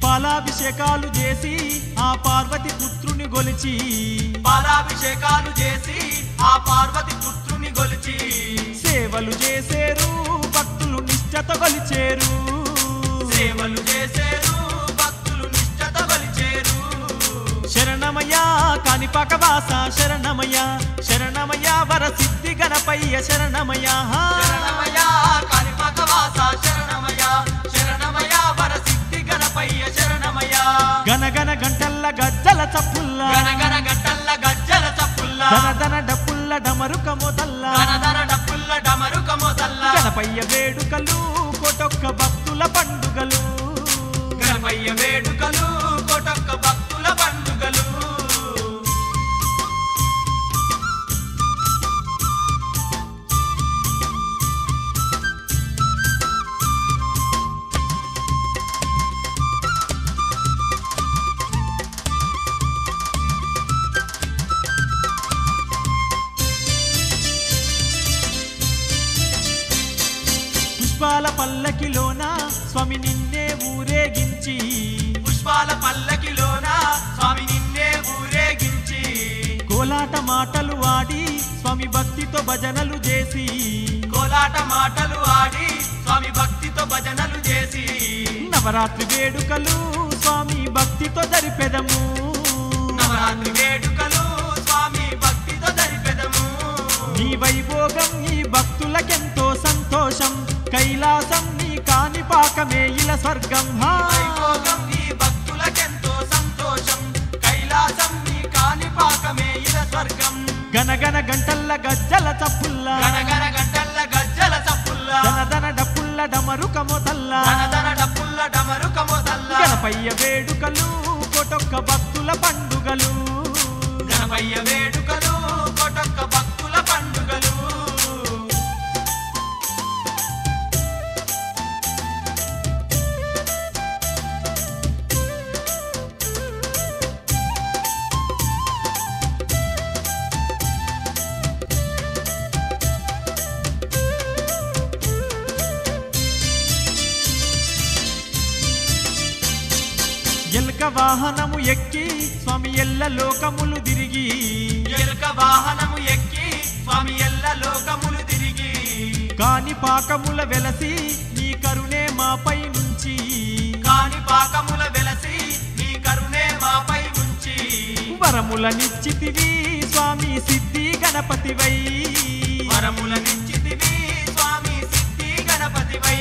పాలాభిషేకాలు చేసి ఆ పార్వతి పుత్రుని గొలిచి పాలాభిషేకాలు చేసి ఆ పార్వతి పుత్రుని గొలిచి సేవలు చేసేరు భక్తులు నిష్ఠత గొలిచేరు సేవలు చేసేరు భక్తులు నిష్ఠత గొలిచేరు శరణమయ్యా కాణిపాక వాస శరణమయ్యా వరసిద్ధి గణపయ్య శరణమయ్యా శరణమయ్య కాణిపాక వాస శరణమయ్య వరసిద్ధి గణపయ్య శరణమయ్య గనగన గంటల్ల గజ్జల చప్పుల్లా గనగన గంటల్ల గజ్జల చప్పుల్లా ధనధన డప్పుల్ల డమరుక మోతల్లా ధనధన డప్పుల్ల డమరుక మోతల్లా గణపయ్య వేడుకలు కొటొక్క భక్తుల పండుగలు గణపయ్య వేడుకలు కొటొక్క భక్తుల పండుగలు పుష్పాల పల్లకిలోన స్వామి నిన్నే ఊరేగించి పుష్పాల పల్లకిలోన స్వామి నిన్నే ఊరేగించి కోలాట మాటలు ఆడి స్వామి భక్తితో భజనలు చేసి కోలాట మాటలు ఆడి స్వామి భక్తితో భజనలు చేసి నవరాత్రి వేడుకలు స్వామి భక్తితో జరిపెదము నవరాత్రి వేడుకలు స్వామి భక్తితో జరిపెదము నీ వైభోగం ఈ భక్తులకెంతో సంతోషం కైలాసం నీ కాణిపాకమే ఇల స్వర్గం వైభోగం ఈ భక్తులకెంతో సంతోషం కైలాసం నీ కాణిపాకమే ఇల స్వర్గం గనగన గంటల్ల గజ్జల చప్పుల్లా గనగన గంటల్ల గజ్జల చప్పుల్లా ధనధన డప్పుల్ల డమరుక మోతల్లా ధనధన డప్పుల్ల డమరుక మోతల్లా గణపయ్య వేడుకలు కొటొక్క భక్తుల పండుగలు గణపయ్య వేడుకలు కొటొక్క భక్తుల పండుగలు ఎల్క వాహనము ఎక్కి స్వామి ఎల్ల లోకములు తిరిగి ఎలుక వాహనము ఎక్కి స్వామి ఎల్ల లోకములు తిరిగి కాణిపాకముల వెలసి నీ కరుణే మాపై నుంచి కాణిపాకముల వెలసి నీ కరుణే మాపై ఉంచి వరముల నిశ్చితివి స్వామి సిద్ధి గణపతివై వరములనిచ్చితివి స్వామి సిద్ధి గణపతివై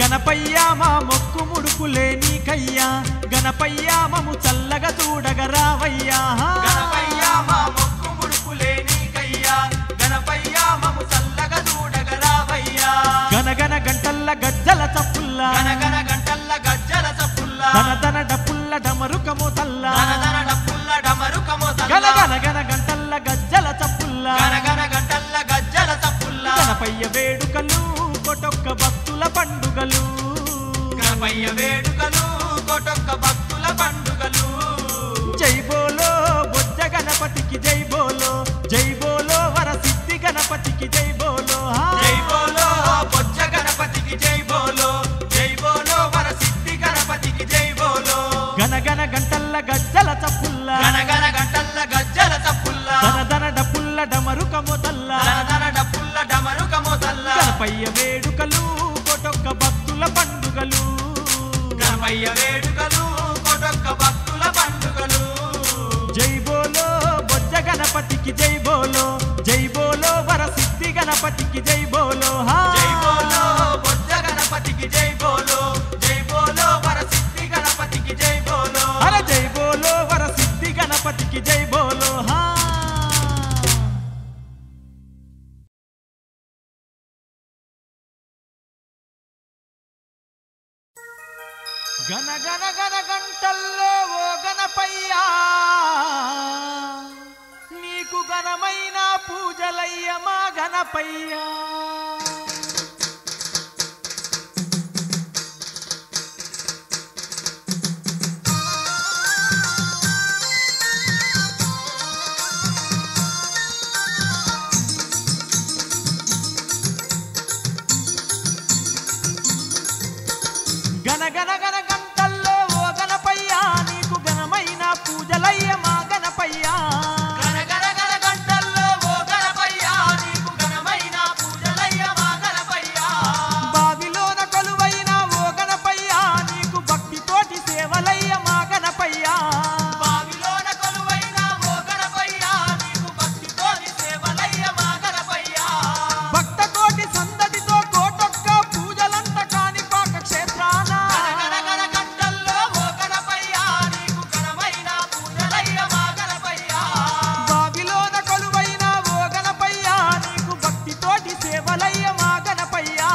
గణపయ్య మా మొక్కు ముడుపులే నీకయ్యా గణపయ్య మము చల్లగా చూడగా రావయ్యా గణపయ్య మా మొక్కు ముడుపులే నీకయ్యా గణపయ్య మము చల్లగా చూడగా రావయ్యా గనగన గంటల్ల గజ్జల చప్పుల్లా గనగన గంటల్ల గజ్జల చప్పుల్లా ధనధన డప్పుల్ల డమరుక మోతల్లా ధనధన డప్పుల్ల డమరుక మోతల్లా గనగన గన గంటల్ల గజ్జల చప్పుల్లా గనగన గంటల్ల గజ్జల చప్పుల్లా గణపయ్య వేడుకలు కొటొక్క భక్తుల పండుగలు గణపయ్య వేడుకలు కొటొక్క భక్తుల పండుగలు జై బోలో బొజ్జ గణపతికి జై బోలో గనగన గంటల్ల గజ్జల చప్పుల్ల గనగన గంటల్ల గజ్జల చప్పుల్ల దనదన డప్పుల్ల డమరుక మొదల్ల దనదన డప్పుల్ల డమరుక మొదల్ల గణపయ్య వేడుకలు కొటొక్క భక్తుల పండుగలు గణపయ్య వేడుకలు కొటొక్క భక్తుల పండుగలు జై బోలో బొజ్జ గణపతికి జై బోలో వరసిద్ధి గణపతికి జై బోలో జై బోలో బొజ్జ గణపతికి జై బోలో వరసిద్ధి గణపతికి జై బోలో అరే జై బోలో వరసిద్ధి గణపతికి జై బోలో గన గన గన గంటల్లో ఓ గణపయ్యా నీకు ఘనమైన పూజలయ్య మా గణపయ్యా గన గన గన గంటల్లో ఓ గణపయ్యా నీకు ఘనమైన పూజలయ్య మా గణపయ్యా గన గన గన గంటల్లో ఓ గణపయ్యా నీకు ఘనమైన పూజలయ్య మా గణపయ్యా బావిలోన కొలువైన ఓ గణపయ్యా నీకు భక్తితోటి సేవలయ్య మా గణపయ్యా బావిలోన కొలువైన ఓ గణపయ్యా నీకు భక్తితోటి సేవలయ్య మా గణపయ్యా భక్త కోటి సందడితో కోటొక్క పూజలంట కాణిపాక క్షేత్రాన గన గన గంటల్లో ఓ గణపయ్యా నీకు ఘనమైన పూజలయ్య మా గణపయ్యా బావిలోన కొలువైన ఓ గణపయ్యా నీకు భక్తితోటి సేవలయ్య మా గణపయ్యా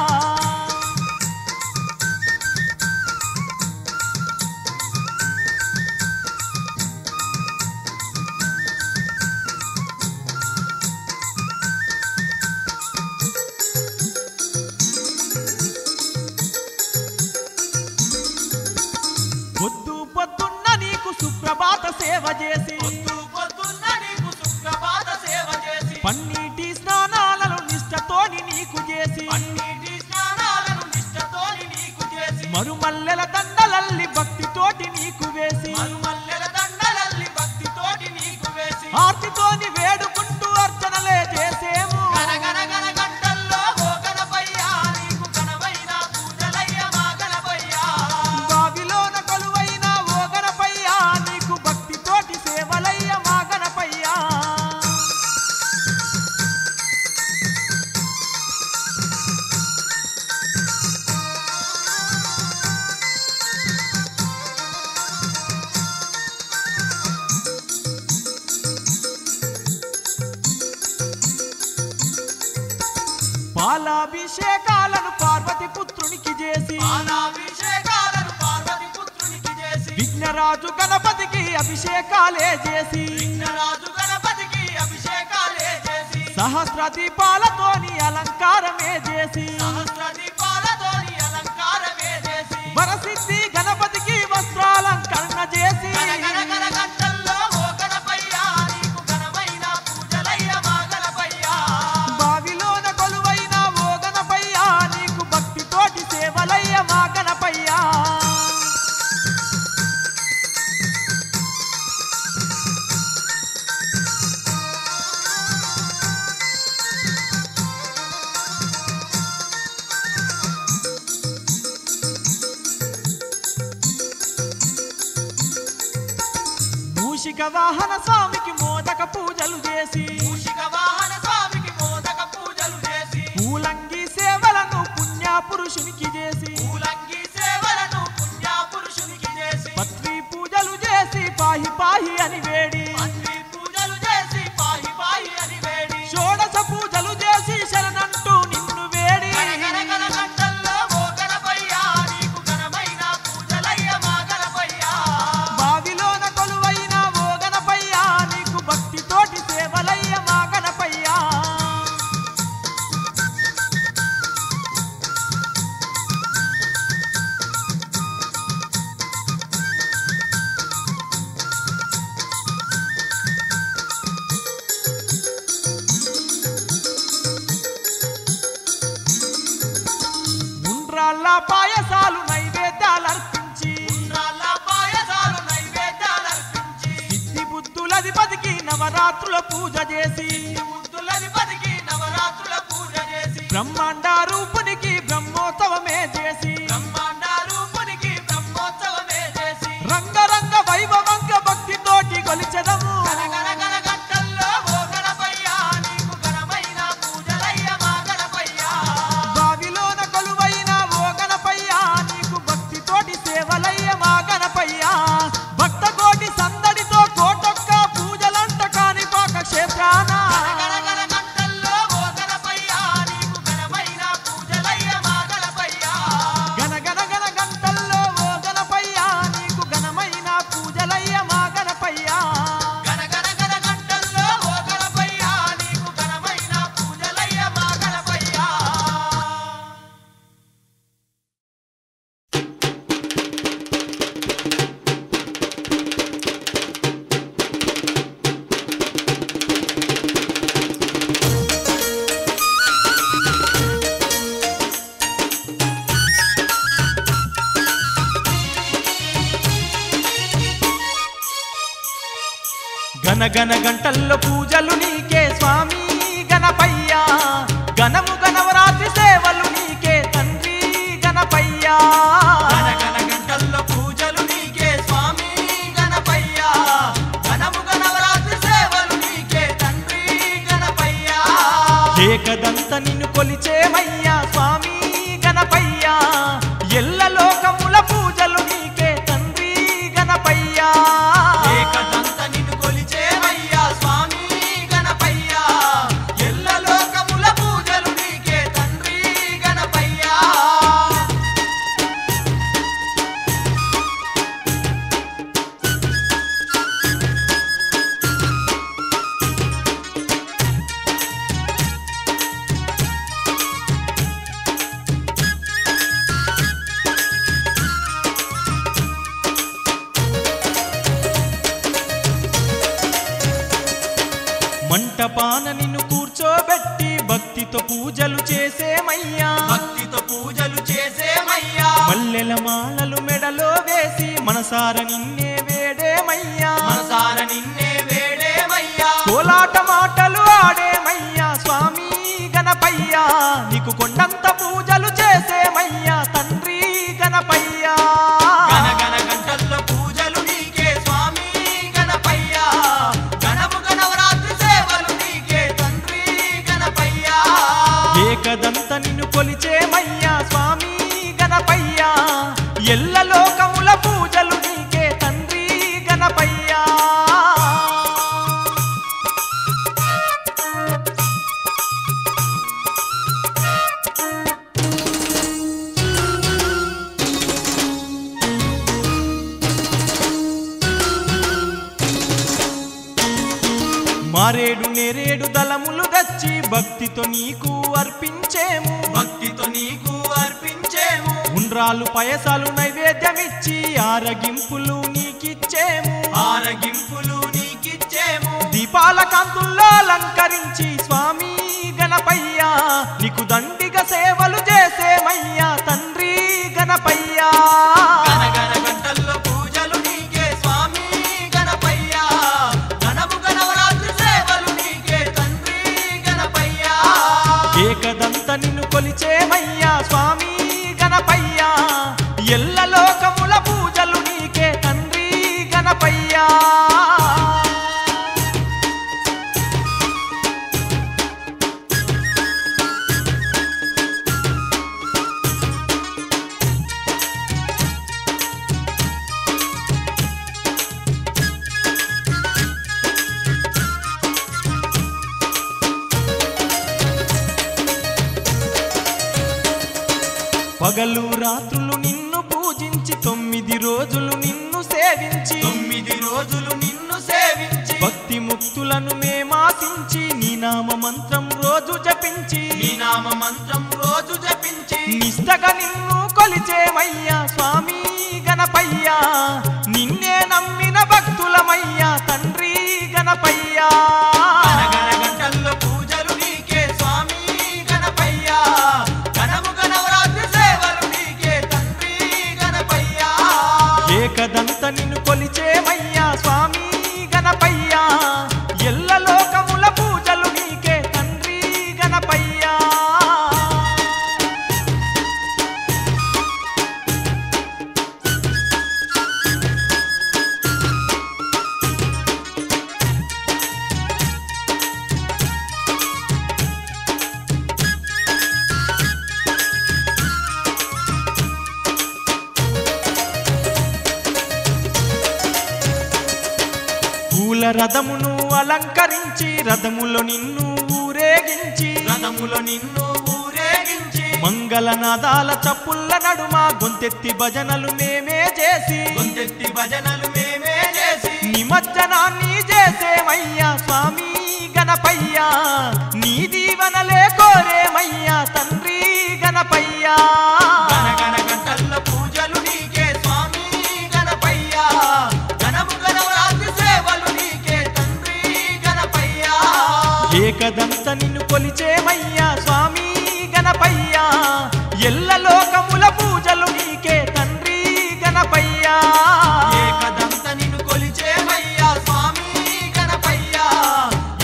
పొద్దు పొద్దున్న నీకు సుప్రభాత సేవ చేసి పొద్దున్న నీకు సుప్రభాత సేవ చేసి పన్నీటి స్నానాలను నిష్టతోని నీకు చేసి అన్నిటి స్నానాలను నిష్టతోని నీకు చేసి మరుమల్లెల దండలల్లి భక్తితోటి నీకు వేసి మరుమల్లెల దండలల్లి భక్తితోటి నీకు వేసి ఆర్తితోని వేడుకుంటూ అర్చనలే చేసేము గన గన గన గంటల్లో ఓ గణపయ్యా నీకు ఘనమైన పూజలయ్య మా గణపయ్యా బావిలోన కొలువైన ఓ గణపయ్యా నీకు భక్తితోటి సేవలయ్య మా గణపయ్యా పాలాభిషేకాలను పార్వతి పుత్రునికి చేసి పాలాభిషేకాలను పార్వతి పుత్రునికి చేసి విఘ్నరాజు గణపతికి అభిషేకాలే చేసి విఘ్నరాజు గణపతికి అభిషేకాలే చేసి సహస్ర దీపాలతోని అలంకారమే చేసి సహస్ర దీపాలతోని అలంకారమే చేసి వరసిద్ధి గణపతికి వస్త్రాలంకరణ చేసి గన గన గన గంటల్లో ఓ గణపయ్యా నీకు ఘనమైన పూజలయ్య మా గణపయ్యా బావిలోన కొలువైన ఓ గణపయ్యా నీకు భక్తితోటి సేవలయ్య మా గణపయ్యా మూషిక వాహన స్వామికి మోదక పూజలు చేసి మూషిక వాహన స్వామికి మోదక పూజలు చేసి పూలంగి సేవలను పుణ్యపురుషునికి చేసి పూలంగి సేవలను పుణ్యపురుషునికి చేసి పత్రి పూజలు చేసి పాహి పాహి అని వేడి అన్ని పూజలు చేసి పాహి పాహి అని వేడి షోడశ పూజలు చేసి శరణంటూ నిన్ను వేడి గన గన గన గంటల్లో ఓ గణపయ్యా నీకు ఘనమైన పూజలయ్య మా గణపయ్యా బావిలోన కొలువైన ఓ గణపయ్యా నీకు భక్తితోటి సేవలయ్య మా గణపయ్యా నవరాత్రుల పూజ చేసి ముద్దులని పలికి నవరాత్రుల పూజ చేసి బ్రహ్మాండ రూపునికి బ్రహ్మోత్సవమే చేసి బ్రహ్మాండ రూపునికి బ్రహ్మోత్సవమే చేసి రంగరంగ వైభవంగ భక్తితోటి కొలిచెదము గణగణ గంటల్లో ఓ గణపయ్యా నీకు ఘనమైన పూజలయ్య మా గణపయ్యా బావిలోన కొలువైన ఓ గణపయ్యా నీకు భక్తితోటి సేవలయ్య మా గణపయ్యా భక్త కోటి సందడితో కోటొక్క పూజలంట కాణిపాక క్షేత్రాన గణగణ గంటల్లో ఓ గణపయ్యా నీకు ఘనమైన పూజలయ్య మా గణపయ్యా గణగణ గంటల్లో ఓ గణపయ్యా నీకు ఘనమైన పూజలయ్య మా గణపయ్యా గణగణ గంటల్లో ఓ గణపయ్యా నీకు ఘనమైన పూజలయ్య మా గణపయ్యా గణగణ గంటల్లో పూజలు నీకే స్వామి గణపయ్యా గణము గణవరాత్రి సేవలు నీకే తండ్రి గణపయ్యా గణగణ గంటల్లో పూజలు నీకే స్వామి గణపయ్యా ఘనము గణవరాత్రి సేవలు నీకే తండ్రి గణపయ్యా ఏకదంత నిన్ను కొలిచేమయ్యా స్వామి గణపయ్యా ఎల్ల లోకముల పూజలు నీకే తండ్రి గణపయ్యా ఏకదంత నిన్ను కొలిచేమయ్యా స్వామి గణపయ్యా ఎల్ల లోకముల పూజలు నీకే తండ్రి గణపయ్యా మంటపాన నిన్ను కూర్చోబెట్టి భక్తితో పూజలు చేసేమయ్యా భక్తితో పూజలు చేసేమయ్యా మల్లెల మాలలు మెడలో వేసి మనసార నిన్నే వేడేమయ్యా మనసార నిన్నే వేడేమయ్యా కోలాట మాటలు ఆడేమయ్యా స్వామి గణపయ్యా నీకు కొండంత పూజలు చేసేమయ్యా తండ్రి గణపయ్యా గణగణ గంటల్లో పూజలు నీకే స్వామి గణపయ్యా ఘనము గణవరాత్రి సేవలు నీకే తండ్రి గణపయ్యా ఏకదంత నిన్ను కొలిచేమయ్యా స్వామి గణపయ్యా ఎల్ల లోకముల పూజలు నీకే తండ్రి గణపయ్యా మారేడు నేరేడు దళములు తెచ్చి భక్తితో నీకు అర్పించేము భక్తితో నీకు అర్పించేము ఉండ్రాలు పయసాలు నైవేద్యమిచ్చి ఆరగింపులు నీకిచ్చేము ఆరగింపులు నీకిచ్చేము దీపాల కాంతుల్లో అలంకరించి స్వామి గణపయ్యా నీకు దండిగా సేవలు చేసేమయ్యా తండ్రి గణపయ్యా గణగణ గంటల్లో పూజలు నీకే స్వామి గణపయ్యా ఘనము గణవరాత్రి సేవలు నీకే తండ్రి గణపయ్యా ఏకదంత నిన్ను కొలిచేమయ్యా స్వామి గణపయ్యా ఎల్ల లోకముల పూజలు నీకే తండ్రి గణపయ్యా పగలు రాత్రులు నిన్ను పూజించి 9 రోజులు నిన్ను సేవించి 9 రోజులు నిన్ను సేవించి భక్తి ముక్తులను మేమాసించి నీ నామ మంత్రం రోజు జపించి నీ నామ మంత్రం రోజు జపించి నిష్టగా నిన్ను కొలిచేమయ్యా స్వామి గణపయ్యా నిన్నే నమ్మిన భక్తులమయ్యా తండ్రి గణపయ్యా గణగణ గంటల్లో పూజలు నీకే స్వామి గణపయ్యా ఘనము గణవరాత్రి సేవలు నీకే తండ్రి గణపయ్యా ఏకదంత నిన్ను కొలిచేమయ్యా స్వామి గణపయ్యా ఎల్ల రథమును అలంకరించి రథములో నిన్ను ఊరేగించి మంగళనాదాల చప్పుళ్ళ నడుమ గొంతెత్తి భజనలు మేమే చేసి నిమజ్జనాన్ని చేసేమయ్యా స్వామి గణపయ్యా నీ దీవనలే కోరేమయ్యా తండ్రి గణపయ్యా గణగణ గంటల్ల పూజలు నీకే స్వామి గణపయ్యా గణము గణరాత్రి సేవలు నీకే తండ్రి గణపయ్యా ఏకదంత నిన్ను కొలిచేమయ్యా స్వామి గణపయ్యా ఎల్ల లోకముల పూజలు నీకే తండ్రి గణపయ్యా ఏకదంత నిన్ను కొలిచేమయ్యా స్వామి గణపయ్యా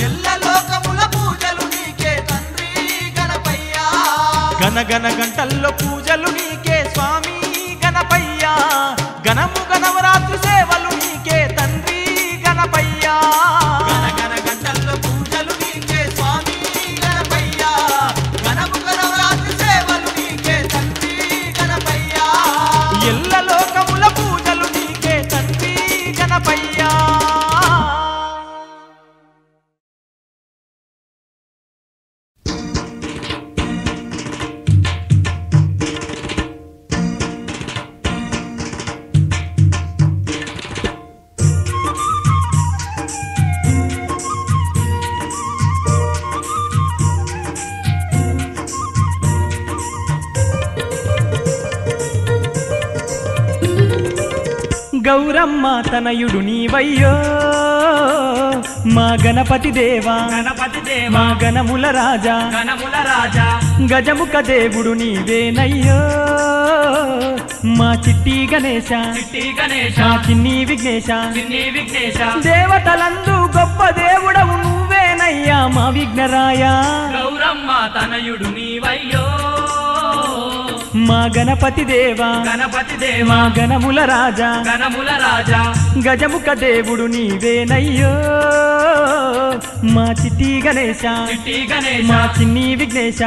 ఎల్ల లోకముల పూజలు నీకే తండ్రి గణపయ్యా గణగణ గంటల్లో పూజలు నీకే స్వామి గణపయ్యా గణము గణవరాత్రి సేవలు నీకే తండ్రి గణపయ్యా గణగణ గంటల్లో పూజలు నీకే స్వామి గణపయ్యా గణము గణరాత్రి సేవలు నీకే తండ్రి గణపయ్యా ఎల్ల లోకముల పూజలు నీకే తండ్రి గణపయ్యా గౌరమ్మ తనయుడు నీవయ్యో మా గణపతి దేవా మా గణముల రాజా గజముఖ దేవుడు నీవేనయ్యో మా చిట్టి గణేశ మా చిన్ని విఘ్నేశ దేవతలందు గొప్ప దేవుడవు నువ్వేనయ్యా మా విఘ్నరాయ గౌరమ్మ తనయుడు నీవయ్యో మా గణపతి దేవా మా గణముల రాజా గజముఖ దేవుడు నీవేనయ్యో మా చిట్టి గణేశ మా చిన్ని విఘ్నేశ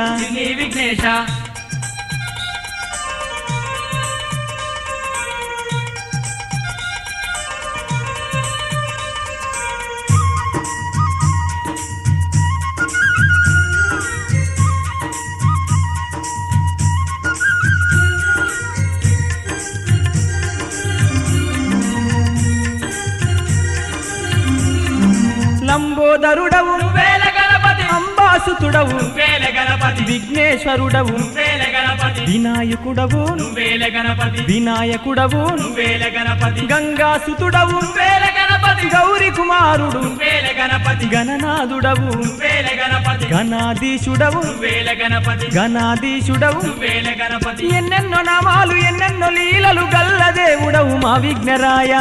లంబోదరుడవు వేల గణపతి అంబాసుతుడవు వేల గణపతి విఘ్నేశ్వరుడవు వేల గణపతి వినాయకుడవు వేల గణపతి వినాయకుడవు వేల గణపతి గంగాసుతుడవు వేల గణపతి గౌరి కుమారుడు వేల గణపతి గణనాథుడవు వేల గణపతి గణాధీశుడవు వేల గణపతి గణాధీశుడవు వేల గణపతి ఎన్నెన్నో నామాలు ఎన్నెన్నో లీలలు గల్ల దేవుడవు మా విఘ్నరాయ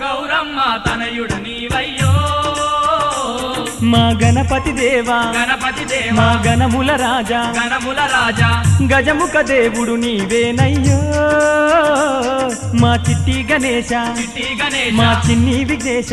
గౌరమ్మ తనయుడు నీవయ్యో మా గణపతి దేవా మా గణముల రాజా గజముఖ దేవుడు నీవేనయ్యో మా చిట్టి గణేశ మా చిన్ని విఘ్నేశ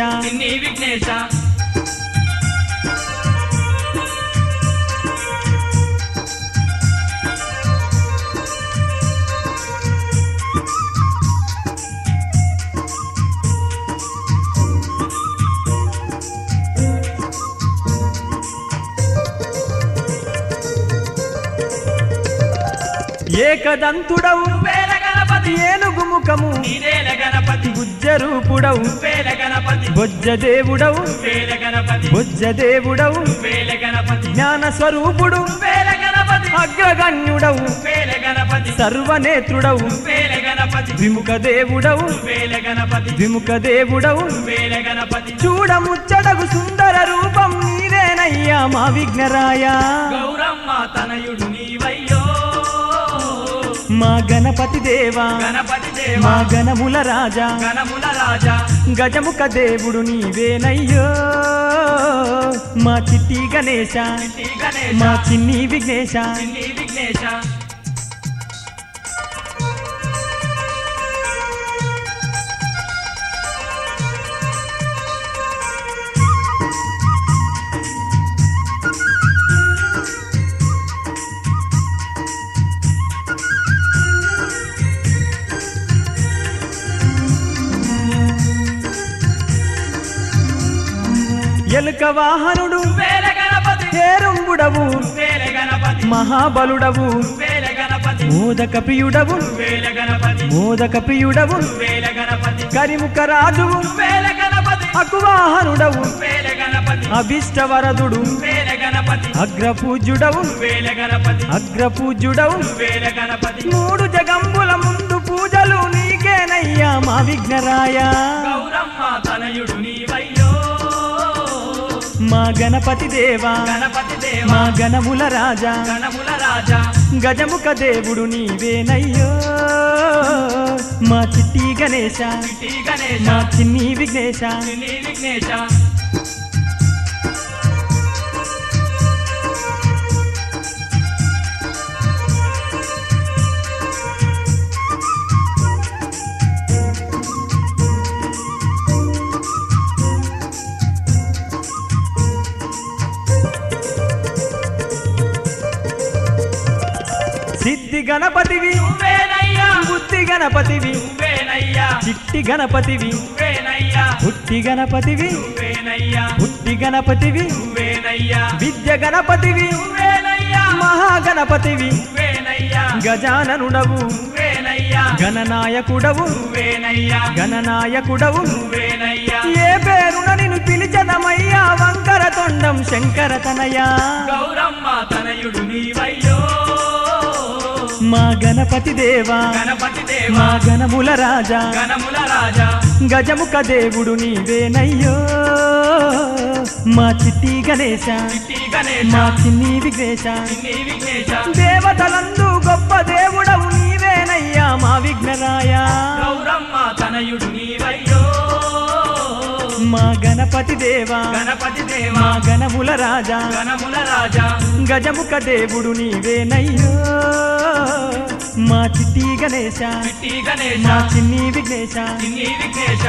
ఏకదంతుడవు వేల గణపతి ఏనుగు ముఖము నీవేల గణపతి గుజ్జరూపుడవు వేల గణపతి బొజ్జ దేవుడవు వేల గణపతి బొజ్జ దేవుడవు వేల గణపతి జ్ఞాన స్వరూపుడు వేల గణపతి అగ్రగణ్యుడవు వేల గణపతి సర్వనేత్రుడవు వేల గణపతి విముఖ దేవుడవు వేల గణపతి విముఖ దేవుడవు వేల గణపతి చూడముచ్చడగు సుందర రూపం నీవేనయ్యా మా విఘ్నరాయ గౌరమ్మ తనయుడు నీవయ్యో మా గణపతి దేవా మా గణముల రాజా గజముఖ దేవుడు నీవేనయ్యో మా చిట్టి గణేశ మా చిన్ని విఘ్నేశ ఎలుక వాహనుడు వేల గణపతి హేరంబుడవు వేల గణపతి మహాబలుడవు వేల గణపతి మోదక ప్రియుడవు వేల గణపతి మోదక ప్రియుడవు వేల గణపతి కరిముఖ రాజువు వేల గణపతి అకువాహనుడవు వేల గణపతి అభిష్టవరదుడు వేల గణపతి అగ్రపూజ్యుడవు వేల గణపతి అగ్రపూజ్యుడవు వేల గణపతి 3 జగంబుల ముందు పూజలు నీకేనయ్యా మా విఘ్నరాయ గౌరమ్మ తనయుడు నీవయ్యో మా గణపతి దేవా గణపతి దేవ మా గణముల రాజా గణముల రాజా గజముఖ దేవుడు నీవేనయ్యో మా చిట్టి గణేశ చిట్టి గణేశ మా చిన్ని విఘ్నేశ చిన్ని విఘ్నేశ సిద్ధి గణపతివి నువ్వేనయ్యా బుద్ధి గణపతివి నువ్వేనయ్యా చిట్టి గణపతివి నువ్వేనయ్యా పుట్టి గణపతివి నువ్వేనయ్యా పుట్టి గణపతివి నువ్వేనయ్యా విద్య గణపతివి నువ్వేనయ్యా మహాగణపతివి నువ్వేనయ్యా గజాననుడవు నువ్వేనయ్యా గణనాయకుడవు నువ్వేనయ్యా గణనాయకుడవు నువ్వేనయ్యా ఏ పేరున నిన్ను పిలిచదమయ్యా వంకర తొండం శంకర తనయా గౌరమ్మ తనయుడు నీవయ్యో మా గణపతి దేవా గణపతి దేవ మా గణముల రాజా గణముల రాజా గజముఖ దేవుడు నీవేనయ్యో మా చిట్టి గణేశ చిట్టి గణేశ మా చిన్ని విఘ్నేశ చిన్ని విఘ్నేశ దేవతలందు గొప్ప దేవుడవు నీవేనయ్యా మా విఘ్నరాయ గౌరమ్మ తనయుడు నీవయ్యో మా గణపతి దేవా గణపతి దేవ మా గణముల రాజా గణముల రాజా గజముఖ దేవుడు నీవేనయ్యో మా చిట్టి గణేశ చిట్టి గణేశ మా చిన్ని విఘ్నేశ చిన్ని విఘ్నేశ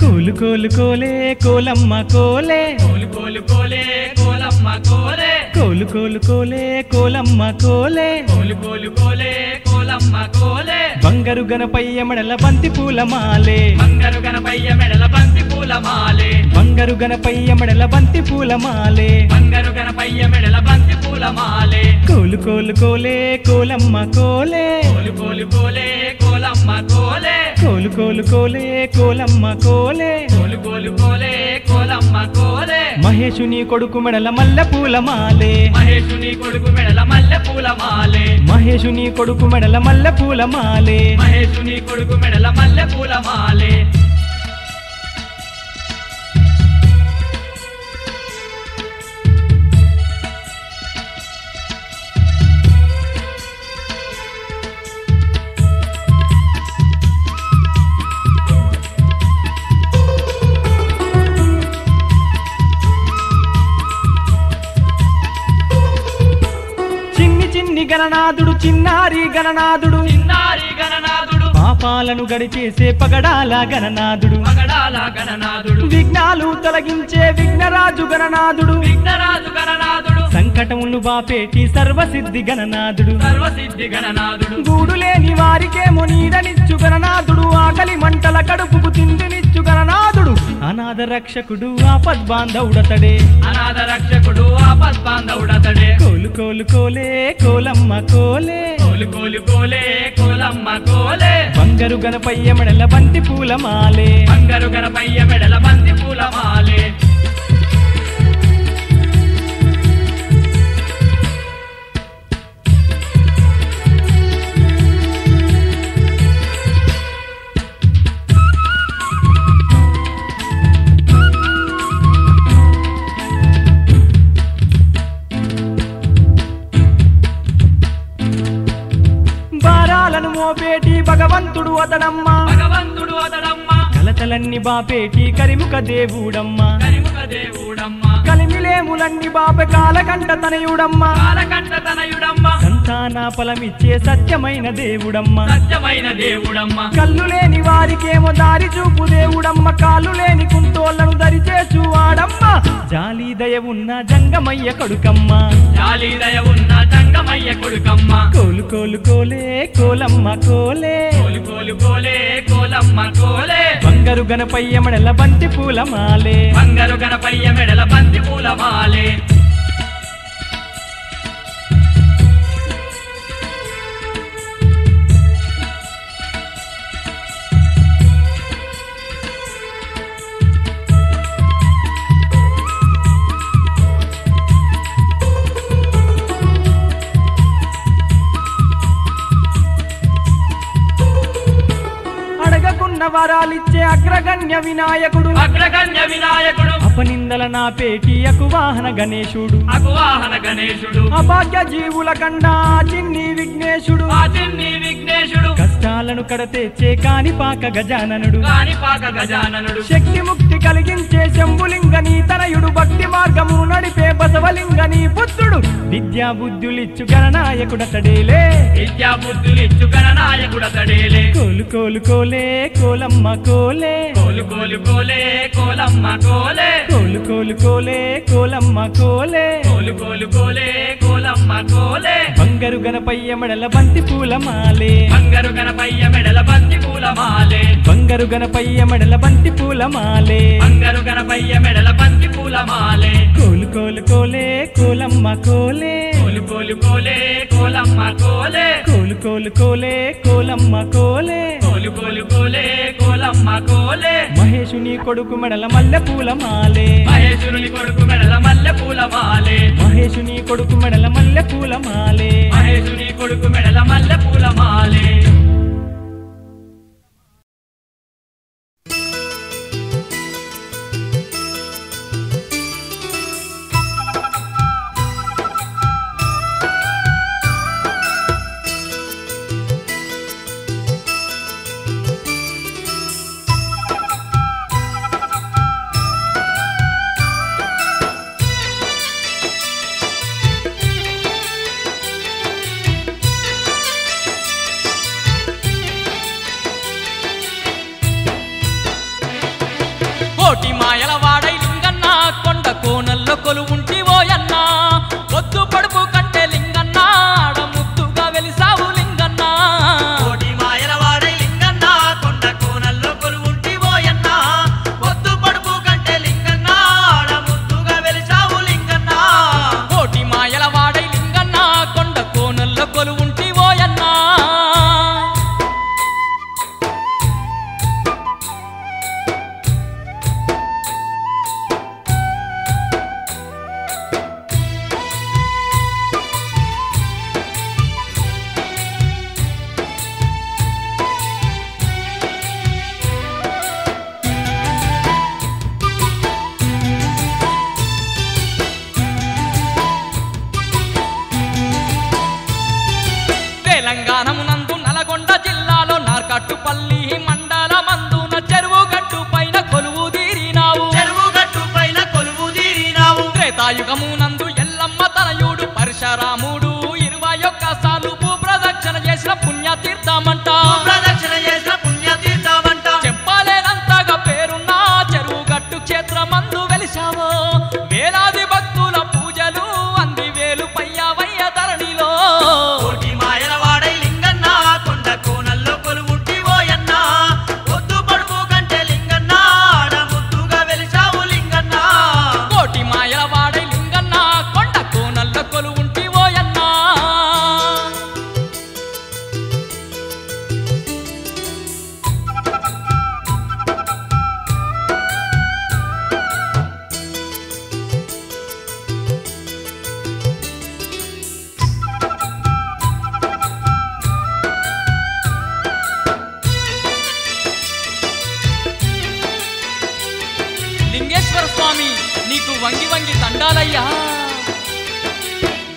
కోలు కోలు కోలే కోలమ్మ కోలే కోలు కోలు కోలే కోలమ్మ కోలే కోలు కోలు కోలే కోలమ్మ కోలే కోలు కోలు కోలే కోలమ్మ కోలే బంగారు గణపయ్య మెడల బంతి పూల మాలే బంగారు గణపయ్య మెడల బంతి పూల మాలే బంగారు గణపయ్య మెడల బంతి పూల మాలే బంగారు గణపయ్య మెడల బంతి పూల మాలే కోలు కోలు కోలే కోలమ్మ కోలే కోలు కోలు కోలే కోలమ్మ కోలే కోలు కోలు కోలే కోలమ్మ కోలే కోలు కోలు కోలే కోలమ్మ కోలే మహేశుని కొడుకు మెడల మల్లె పూల మాలే మహేశుని కొడుకు మెడల మల్లె పూల మాలే మహేశుని కొడుకు మెడల మల్లె పూల మాలే మహేశుని కొడుకు మెడల మల్లె పూల మాలే చిన్ని చిన్ని గణనాథుడు చిన్నారి గణనాథుడు చిన్నారి గణనాథుడు పాపాలను గడిచేసే పగడాల గణనాథుడు మగడాల గణనాథుడు విఘ్నాలు తొలగించే విఘ్నరాజు గణనాథుడు విఘ్నరాజు గణనాథుడు సంకటములు బాపేటి సర్వసిద్ధి గణనాథుడు సర్వసిద్ధి గణనాథుడు గూడు లేని వారికేమో నీడనిచ్చు గణనాథుడు ఆకలి మంటల కడుపుకు తిండినిచ్చు గణనాథుడు అనాథ రక్షకుడు ఆపద్బాంధవుడతడే అనాథ రక్షకుడు ఆపద్బాంధవుడతడే కోలు కోలు కోలే కోలమ్మ కోలే కోలు కోలు కోలే కోలమ్మ కోలే బంగారు గణపయ్య మెడల బంతి పూల మాలే బంగారు గణపయ్య మెడల బంతి పూల మాలే భారాలను మోపేటి భగవంతుడు అతడమ్మ భగవంతుడు అతడమ్మ కలతలన్నీ బాపేటి కరిముఖ దేవుడమ్మ కరిముఖ దేవుడమ్మ కలిమిలేములన్నీ బాపే కాలకంట తనయుడమ్మ కాలకంఠ తనయుడమ్మ సంత చాలా ఫలమిచ్చే సత్యమైన దేవుడమ్మ సత్యమైన దేవుడమ్మ కళ్ళు లేని వారికేమో దారి చూపు దేవుడమ్మ కాళ్ళు లేని కుంటోళ్లను దరిచేచువాడమ్మ జాలి దయ ఉన్న జంగమయ్య కొడుకమ్మ జాలి దయ ఉన్న జంగమయ్య కొడుకమ్మ కోలు కోలు కోలే కోలమ్మ కోలే కోలు కోలు కోలే కోలమ్మ కోలే బంగారు గణపయ్య మెడల బంతి పూల మాలే బంగారు గణపయ్య మెడల బంతి పూల మాలే వరాలిచ్చే అగ్రగణ్య వినాయకుడు అగ్రగణ్య వినాయకుడు అపనిందల నా పేటి అకువాహన గణేశుడు అకువాహన గణేశుడు అభాగ్య జీవుల కండా చిన్ని విఘ్నేశుడు ఆ చిన్ని విఘ్నేశుడు కష్టాలను కడతెచ్చే కానిపాక గజాననుడు కానిపాక గజాననుడు శక్తి ముక్తి కలిగించే శంభులింగని తనయుడు భక్తి మార్గము నడిపే బసవలింగని పుత్రుడు విద్యా బుద్ధులిచ్చు గణనాయకుడతడేలే విద్యా బుద్ధులిచ్చు గణనాయకుడతడేలే కోలు కోలు కోలే కోలమ్మ కోలే కోలు కోలు కోలే కోలమ్మ కోలే కోలు కోలు కోలే కోలమ్మ కోలే కోలు కోలు కోలే కోలమ్మ కోలే బంగారు గణపయ్య మెడల బంతి పూల మాలే బంగారు గణపయ్య మెడల బంతి పూల మాలే బంగారు గణపయ్య మెడల బంతి పూల మాలే బంగారు గణపయ్య మెడల బంతి పూల మాలే కోలు కోలు కోలే కోలమ్మ కోలే కోలు కోలు కోలే కోలమ్మ కోలే కోలు కోలు కోలే కోలమ్మ కోలే కోలు కోలు కోలే కోలమ్మ కోలే మహేశుని కొడుకు మెడల మల్లె పూల మాలే మహేశుని కొడుకు మెడల మల్లె పూల మాలే మహేశుని కొడుకు మెడల మల్లె పూల మాలే మహేశుని కొడుకు మెడల మల్లె పూల మాలే కోటి మాయల వాడై లింగన్న కొండ కోనల్లో కొలువుంటి ఓయన్నా పొద్దు పడుపు కంటే లింగన్న ఆడ ముద్దుగా వెలిసావు లింగన్న కోటి మాయల వాడై లింగన్న కొండ కోనల్లో కొలువుంటి ఓయన్నా పొద్దు పడుపు కంటే లింగన్న ఆడ ముద్దుగా వెలిసావు లింగన్న కోటి మాయల వాడై లింగన్న కొండ కోనల్లో కొలువుంటి ఓయన్నా తెలంగాణమునందు నల్గొండ జిల్లాలో నార్కట్టుపల్లి మండలమందున చెరువు గట్టు పైన కొలువు తీరినావు చెరువు గట్టు పైన కొలువు తీరినావు త్రేతాయుగమునందు ఎల్లమ్మ తనయుడు పరశురాముడు 21 సార్లు భూప్రదక్షిణ చేసిన పుణ్యతీర్థమంట ప్రదక్షిణ చేసిన పుణ్యతీర్థమంట చెప్పలేనంతగా పేరున్న చెరువు గట్టు క్షేత్రమందు వెలిశావో వేలాది భక్తుల పూజలు అంది వేలు పయ్యావయ్య ధరణిలో కోటి మాయల వాడై లింగన్న కొండ కోనల్లో కొలువుంటి ఓయన్నా పొద్దు పడుపు కంటే లింగన్న ఆడ ముద్దుగా వెలిసావు లింగన్న కోటి మాయల వాడై లింగన్న కొండ కోనల్లో కొలువుంటి ఓయన్నా లింగేశ్వర స్వామి నీకు వంగి వంగి దండాలయ్యా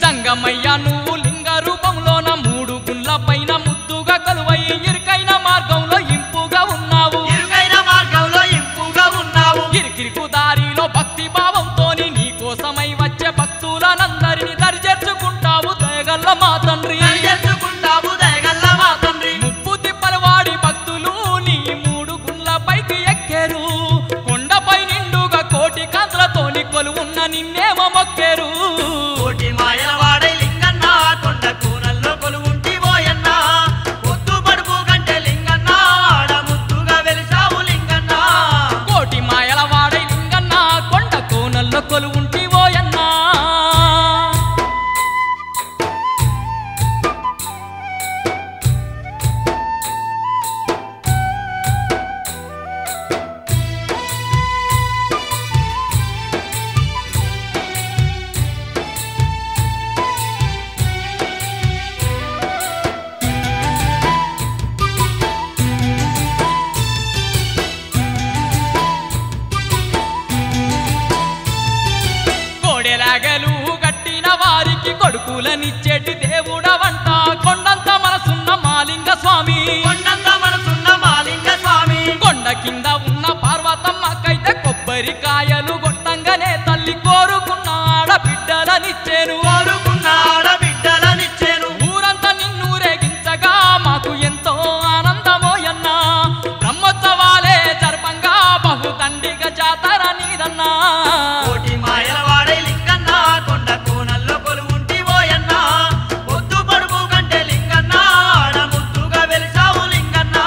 జంగమయ్య నువ్వు లింగ రూపంలోన 3 గుళ్ళ పైన ముద్దుగా కొలువై ఇరుకైన మార్గంలో ఇంపుగా ఉన్నావు ఇరుకైన మార్గంలో ఇంపుగా ఉన్నావు ఇరికిరికు దారిలో భక్తి భావంతోని నీ కోసమై వచ్చే భక్తులనందరినీ దరి చేర్చుకుంటావు దయగల్ల మా తండ్రి వచ్చేరు కోటి మాయల వాడై లింగన్న కొండ కోనల్లో కొలువుంటి ఓయన్న పొద్దు పడుపు కంటే లింగన్న ఆడ ముద్దుగా వెలిసావు లింగన్న కోటి మాయల వాడై లింగన్న కొండ కోనల్లో కొలువుంటి ఓయన్నా కోడెలాగలు గట్టిన వారికి కొడుకులనిచ్చేటి దేవుడవంట కొండంత మనసున్న మాలింగ స్వామి కొండంత మనసున్న మాలింగ స్వామి కొండ కింద ఉన్న పార్వతమ్మకైతే కొబ్బరికాయలు గొట్టంగానే తల్లి కోరుకున్న ఆడబిడ్డలనిచ్చేను కోరుకున్న ఆడబిడ్డలనిచ్చేను ఊరంతా నిన్ను రేగించగా మాకు ఎంతో ఆనందమోయన్నా బ్రహ్మోత్సవాలే జరపంగా బహుదండిగా జాతర నీదన్నా కోటి మాయల వాడై లింగన్న కొండ కోనల్లో కొలువుంటి ఓయన్న పొద్దు పడుపు కంటే లింగన్న ఆడ ముద్దుగా వెలిసావు లింగన్న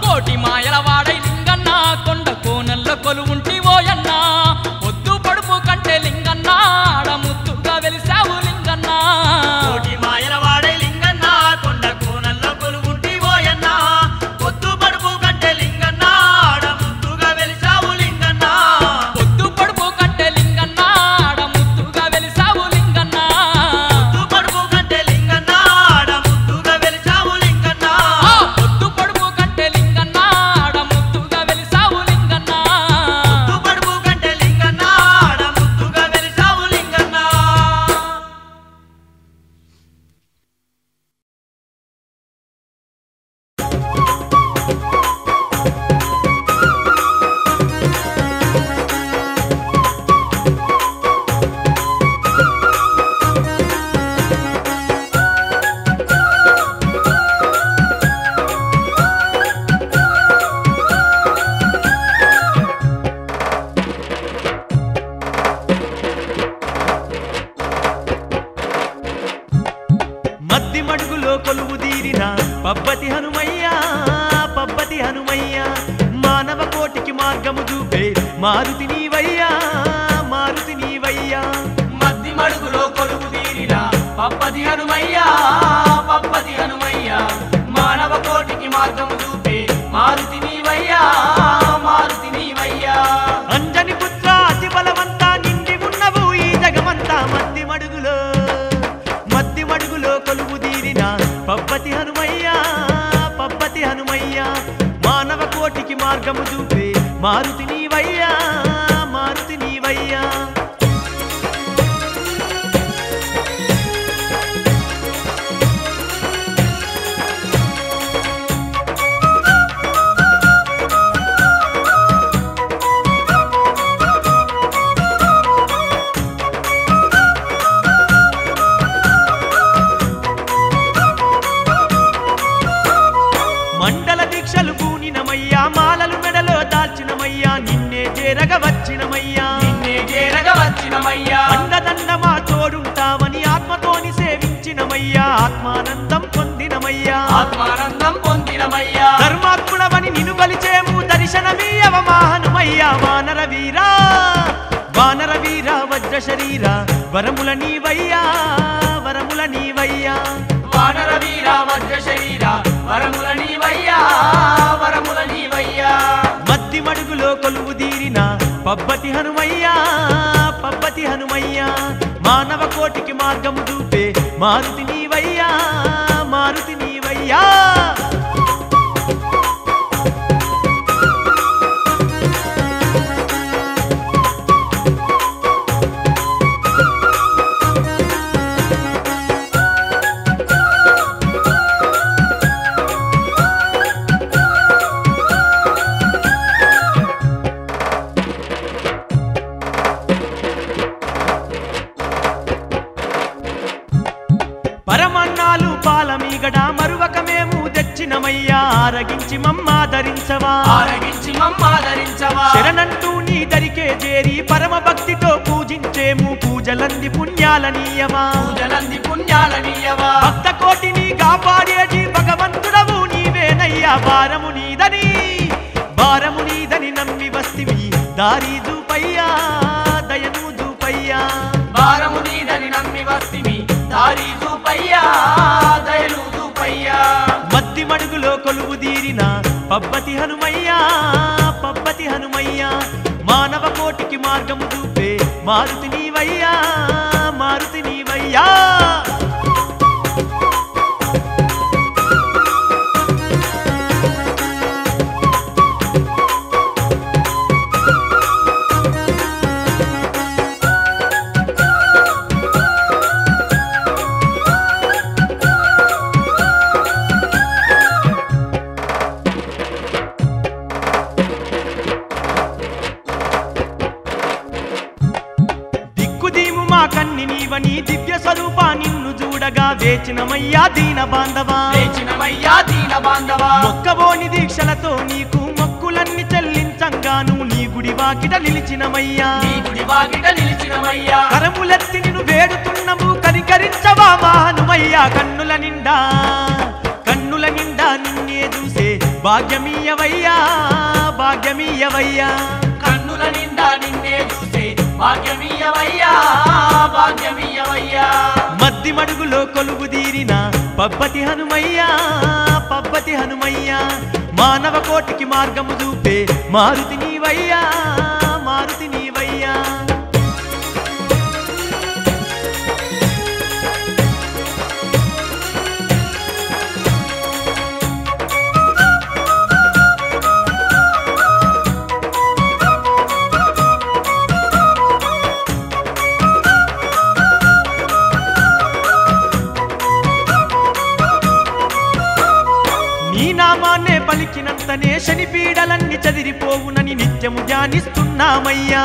కోటి మాయల వాడై లింగన్న కొండ కోనల్లో కొలువుంటి ఓయన్నా పొద్దు పడుపు కంటే లింగన్న ఆడ ముద్దుగా వెలిసావు లింగన్న కోటి మాయల వాడై లింగన్న కొండ కోనల్లో కొలువుంటి ఓయన్న పొద్దు పడుపు కంటే లింగన్న ఆడ ముద్దుగా వెలిసావు లింగన్న పొద్దు పడుపు కంటే లింగన్న ఆడ ముద్దుగా వెలిసావు లింగన్న పొద్దు పడుపు కంటే లింగన్న ఆడ ముద్దుగా వెలిసావు లింగన్న పొద్దు పడుపు కంటే లింగన్న ఆడ ముద్దుగా వెలిసావు లింగన్న పొద్దు పడుపు కంటే లింగన్న ఆడ ముద్దుగా వెలిసావు లింగన్న మద్ది మడుగులో కొలువు తీరిన పబ్బతి హనుమయ్య పబ్బతి హనుమయ్య మానవ కోటికి మార్గము చూపే మారుతి నీవయ్యా మారుతి నీవయ్యా మద్ది మడుగులో కొలువు తీరిన పబ్బతి హనుమయ్య పబ్బతి హనుమయ్య మానవ కోటికి మార్గము చూపే మారుతి నీవయ్యా మారుతి నీవయ్యా అంజని పుత్ర అతి బలవంతా నిండి ఉన్నవు ఈ జగమంతా మద్ది మడుగులో కొలువు తీరిన పబ్బతి హనుమయ్య పబ్బతి హనుమయ్య మానవ కోటికి మార్గము చూపే మారుతి నీవయ్యా మారుతి నీవయ్యా మండల దీక్షలు పూనినమయ్యా మాలలు మెడలో దాల్చినమయ్యా నిన్నే చేరగ వచ్చినమయ్యా అండదండమా తోడుంటావని ఆత్మతోని సేవించినమయ్యా ఆత్మానందం పొందినమయ్యా ధర్మాత్ముడవని నిన్ను కొలిచేము దర్శనమీయవ హనుమయ్యా వానర వీరా వజ్ర శరీర వరముల నీవయ్యా వానర వీరా వజ్ర శరీర వరముల నీవయ్యా మద్ది మడుగులో కొలువు తీరిన పబ్బతి హనుమయ్య మానవ కోటికి మార్గము చూపే మారుతి నీవయ్యా పరమన్నాలు పాలమీగడ మరువక మేము తెచ్చి తెచ్చినమయ్యా ఆరగించి మమ్మాదరించవా ఆరగించి మమ్మాదరించవా శరణంటూ నీ దరికే చేరి పరమ భక్తితో పూజించేము పూజలంది పుణ్యాలనీయమా పూజలంది పుణ్యాలనీయవా భక్త కోటిని కాపాడేటి భగవంతుడవు నీవేనయ్యా భారము నీదని నమ్మి వస్తివి దారి దూపయ్యా దయను దూపయ్యా భారము నీదని నమ్మి వస్తివి దారి దూపయ్యా దయను దూపయ్యా మద్ది మడుగులో కొలువు దీరిన పబ్బతి హనుమయ్యా మానవ కోటికి మార్గము చూపే మారుతి నీవయ్యా కన్ని నీవని దివ్య స్వరూపా నిన్ను చూడగా వేచినమయ్యా దీన బాంధవా మొక్కబోని దీక్షలతో నీకు మొక్కులన్నీ చెల్లించంగాను నీ గుడి వాకిట నిలిచినమయ్యా కరములెత్తి నిన్ను వేడుతున్నము కనికరించవా మా హనుమయ్యా కన్నుల నిండా నిన్నే చూసే భాగ్యమీయవయ్యా కన్నుల నిండా నిన్నే చూసే భాగ్యమీయవయ్యా మద్ది మడుగులో కొలువు దీరిన పబ్బతి హనుమయ్యా మానవ కోటికి మార్గము చూపే మారుతి నీవయ్యా నామాన్నే పలికినంతనే శని పీడలన్నీ చెదిరిపోవునని నిత్యము ధ్యానిస్తున్నామయ్యా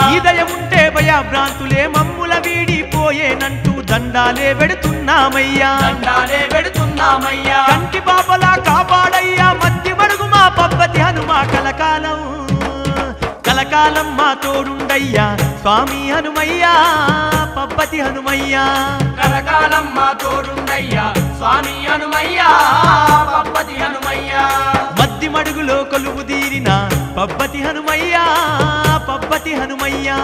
ఈ దయముంటే భయభ్రాంతులే మమ్ముల వీడిపోయేనంటూ దండాలే వెడుతున్నామయ్యా కంటి పాపలా కాపాడయ్యా మధ్య మడుగు మా పబ్బతి హనుమా కలకాలం మా తోడుండయ్యా స్వామి హనుమయ్యా పబ్బతి హనుమయ్యా కలకాలం మా తోడుండయ్యా స్వామి హనుమయ్యా పబ్బతి హనుమయ్యా మద్ది మడుగులో కొలువు దీరిన పబ్బతి హనుమయ్యా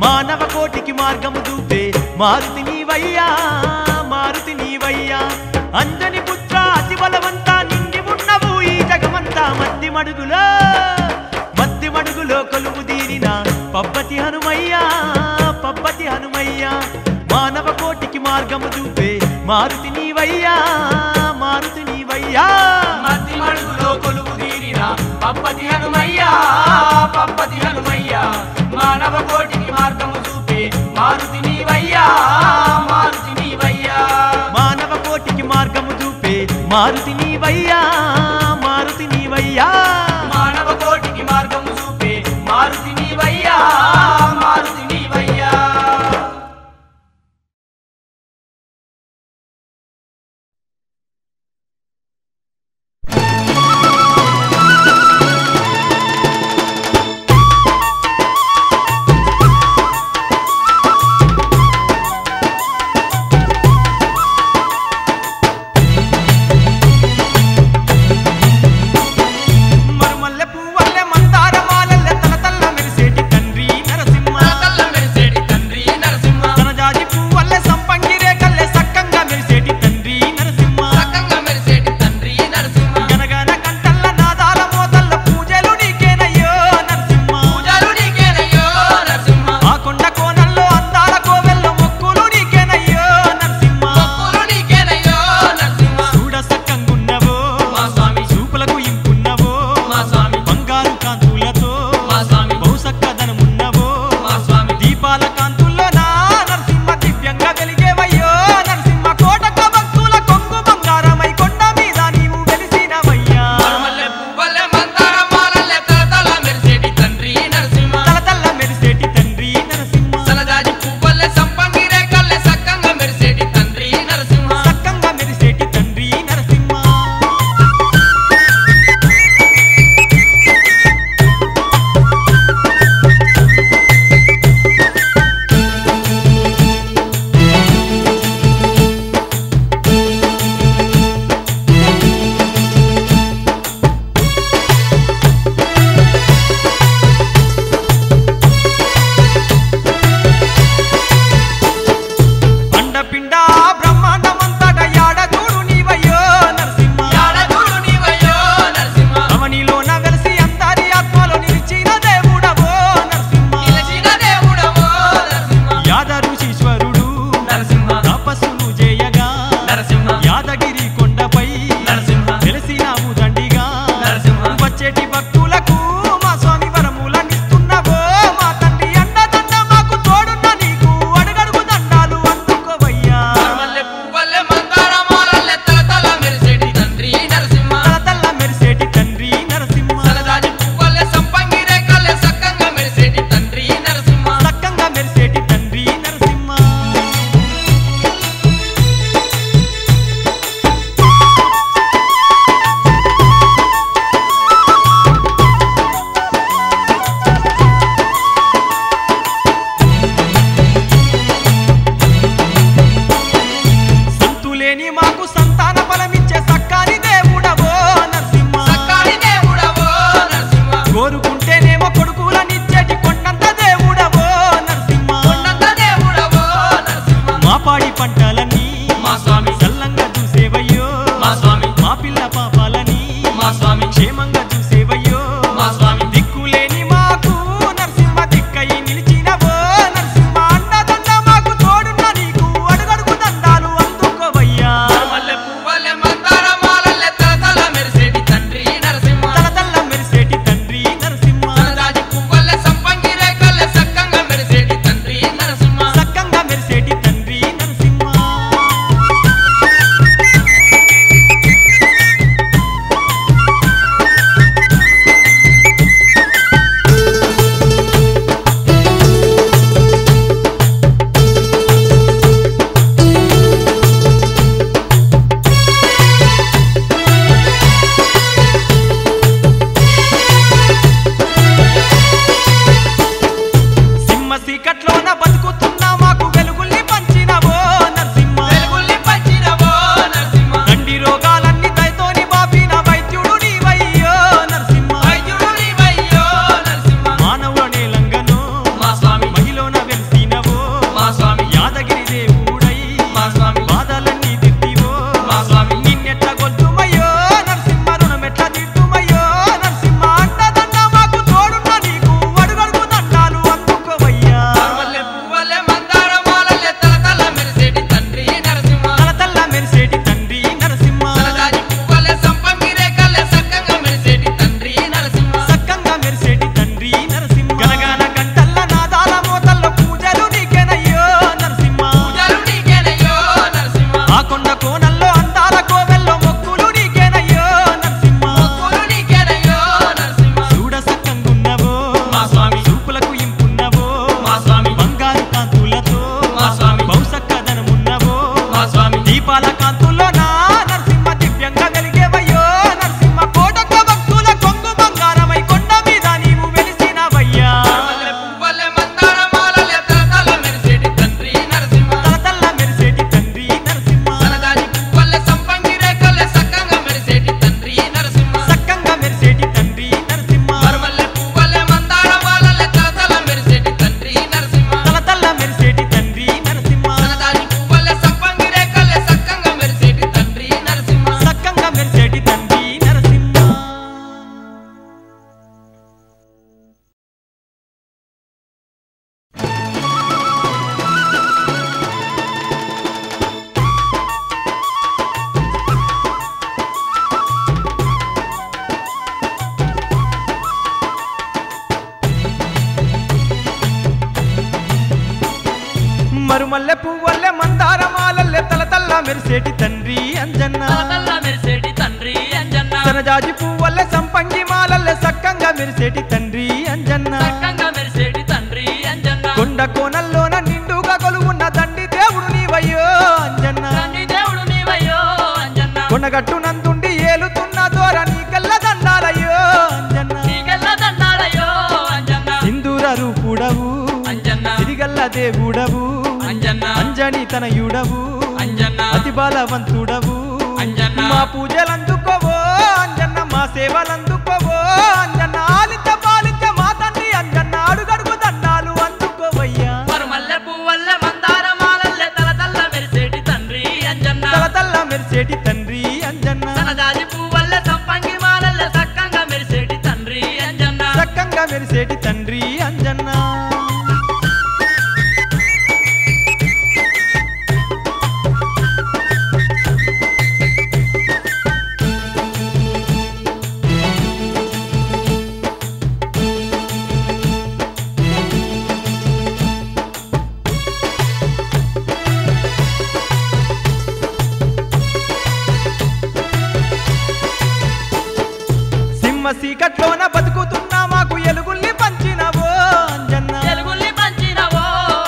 మానవ కోటికి మార్గము చూపే మారుతి నీవయ్యా అంజని పుత్ర అతి బలవంతా నిండి ఉన్నవు ఈ జగమంతా మద్ది మడుగులో కొలువు దీరిన పబ్బతి హనుమయ్యా మానవ కోటికి మార్గము చూపే మారుతి నీవయ్యా మద్ది మడుగులో కొలువు తీరిన పబ్బతి హనుమయ్యా మానవ కోటికి మార్గము చూపే మారుతి నీవయ్యా మానవ కోటికి మార్గము చూపే మారుతి నీవయ్యా మానవ కోటికి మార్గము చూపే మారుతి నీవయ్యా మరుమల్లె పువ్వల్లె మందారమాలల్లె తలతల్ల మెరిసేటి తండ్రి అంజన్న తలతల్ల మెరిసేటి తండ్రి అంజన్న సనజాజి పువ్వల్లె సంపంగి మాలల్లె సక్కంగా మెరిసేటి తండ్రి అంజన్న చక్కంగా మెరిసేటి తండ్రి అంజన్న కొండ కోనల్లోన నిండుగా కొలువున్న దండి దేవుడు నీవయ్యో అంజన్న తండ్రి దేవుడు నీవయ్యో అంజన్న కొండగట్టు నందుండి ఏలుతున్న దోర నీకెల్ల దండాలయ్యో అంజన్న నీకెల్ల దండాలయ్యో అంజన్న సింధూర రూపుడవు అంజన్న సిరిగల్ల దేవుడవు అంజన్న అంజని తనయుడవు అంజన్న అతి బలవంతుడవు అంజన్న మా పూజలందుకోవో అంజన్న మా సేవలందుకోవో అంజన్న ఆలించ పాలించ మా తండ్రి అంజన్న అడుగడుగు దండాలు అందుకోవయ్యా మరుమల్లె పువ్వల్లె మందారమాలల్లె తలతల్ల మెరిసేటి తండ్రి అంజన్న తలతల్ల మెరిసేటి తండ్రి అంజన్న సనజాజి పువ్వల్లె సంపంగి మాలల్లె సక్కంగా మెరిసేటి తండ్రి అంజన్న చక్కంగా మెరిసేటి తండ్రి అంజన్న సీకట్లోన బతుకుతున్నా మాకు ఎలుగుల్ని పంచినవో అంజన్న తెలుగుల్ని పంచినవో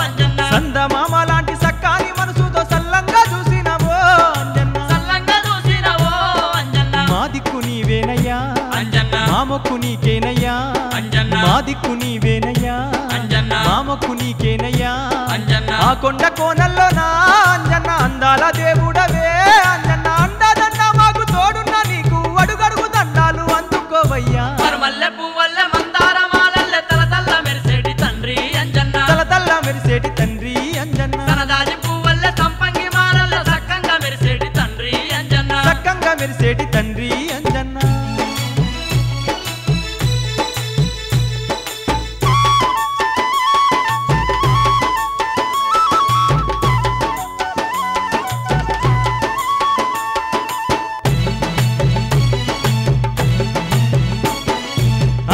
అంజన్న సందమామ లాంటి సక్కాని మనసుతో సల్లంగా చూసినవో అంజన్న సల్లంగా చూసినవో అంజన్న మా దిక్కు నీవేనయ్యా అంజన్న మా మొక్కు నీకేనయ్యా అంజన్న మా దిక్కు నీవేనయ్యా అంజన్న మా మొక్కు నీకేనయ్యా అంజన్న ఆ కొండ కోనల్లోనా అంజన్న అందాల దేవుడవే అంజన్న అండదండ మాకు తోడున్న నీకు అడుగడుగు దండాలు అందుకోవయ్యా మరుమల్లె పువ్వల్లె మందారమాలల్లె తలతల్ల మెరిసేటి తండ్రి అంజన్న తలతల్ల మెరిసేటి తండ్రి అంజన్న సనజాజి పువ్వల్లె సంపంగి మాలల్లె సక్కంగా మెరిసేటి తండ్రి అంజన్న చక్కంగా మెరిసేటి తండ్రి అంజన్న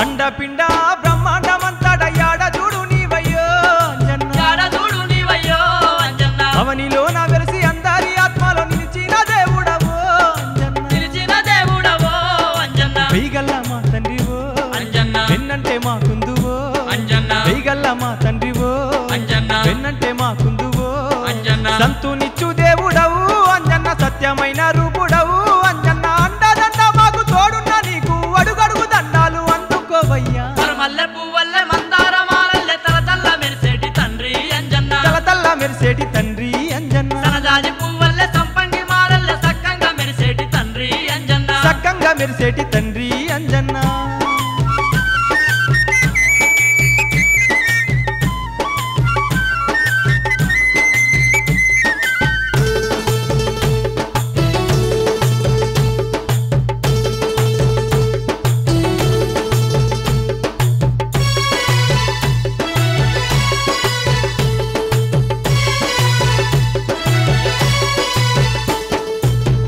అండపిండ బ్రహ్మాండమంతట యాడ చూడు నీవయ్యో అంజన్న యాడ చూడు నీవయ్యో అంజన్న అవనిలో నా వెలిసి అందరి ఆత్మలో నిలిచిన దేవుడవో అంజన్న నిలిచిన దేవుడవో అంజన్న వెయ్యగల్ల మా తండ్రివో అంజన్న వెన్నంటే మా కుందువో అంజన్న వెయ్యగల్ల మా తండ్రివో అంజన్న వెన్నంటే మా కుందువో అంజన్న సంతునిచ్చు దేవుడవు అంజన్న సత్యమైన రూపుడవు అంజన్న అండదండ మాకు తోడున్న నీకు అడుగడుగు దండాలు అందుకోవయ్యా మరుమల్లె పువ్వల్లె మందారమాలల్లె తలతల్ల మెరిసేటి తండ్రి అంజన్న తలతల్ల మెరిసేటి తండ్రి అంజన్న సనజాజి పువ్వల్లె సంపంగి మాలల్లె సక్కంగా మెరిసేటి తండ్రి అంజన్న చక్కంగా మెరిసేటి తండ్రి అంజన్న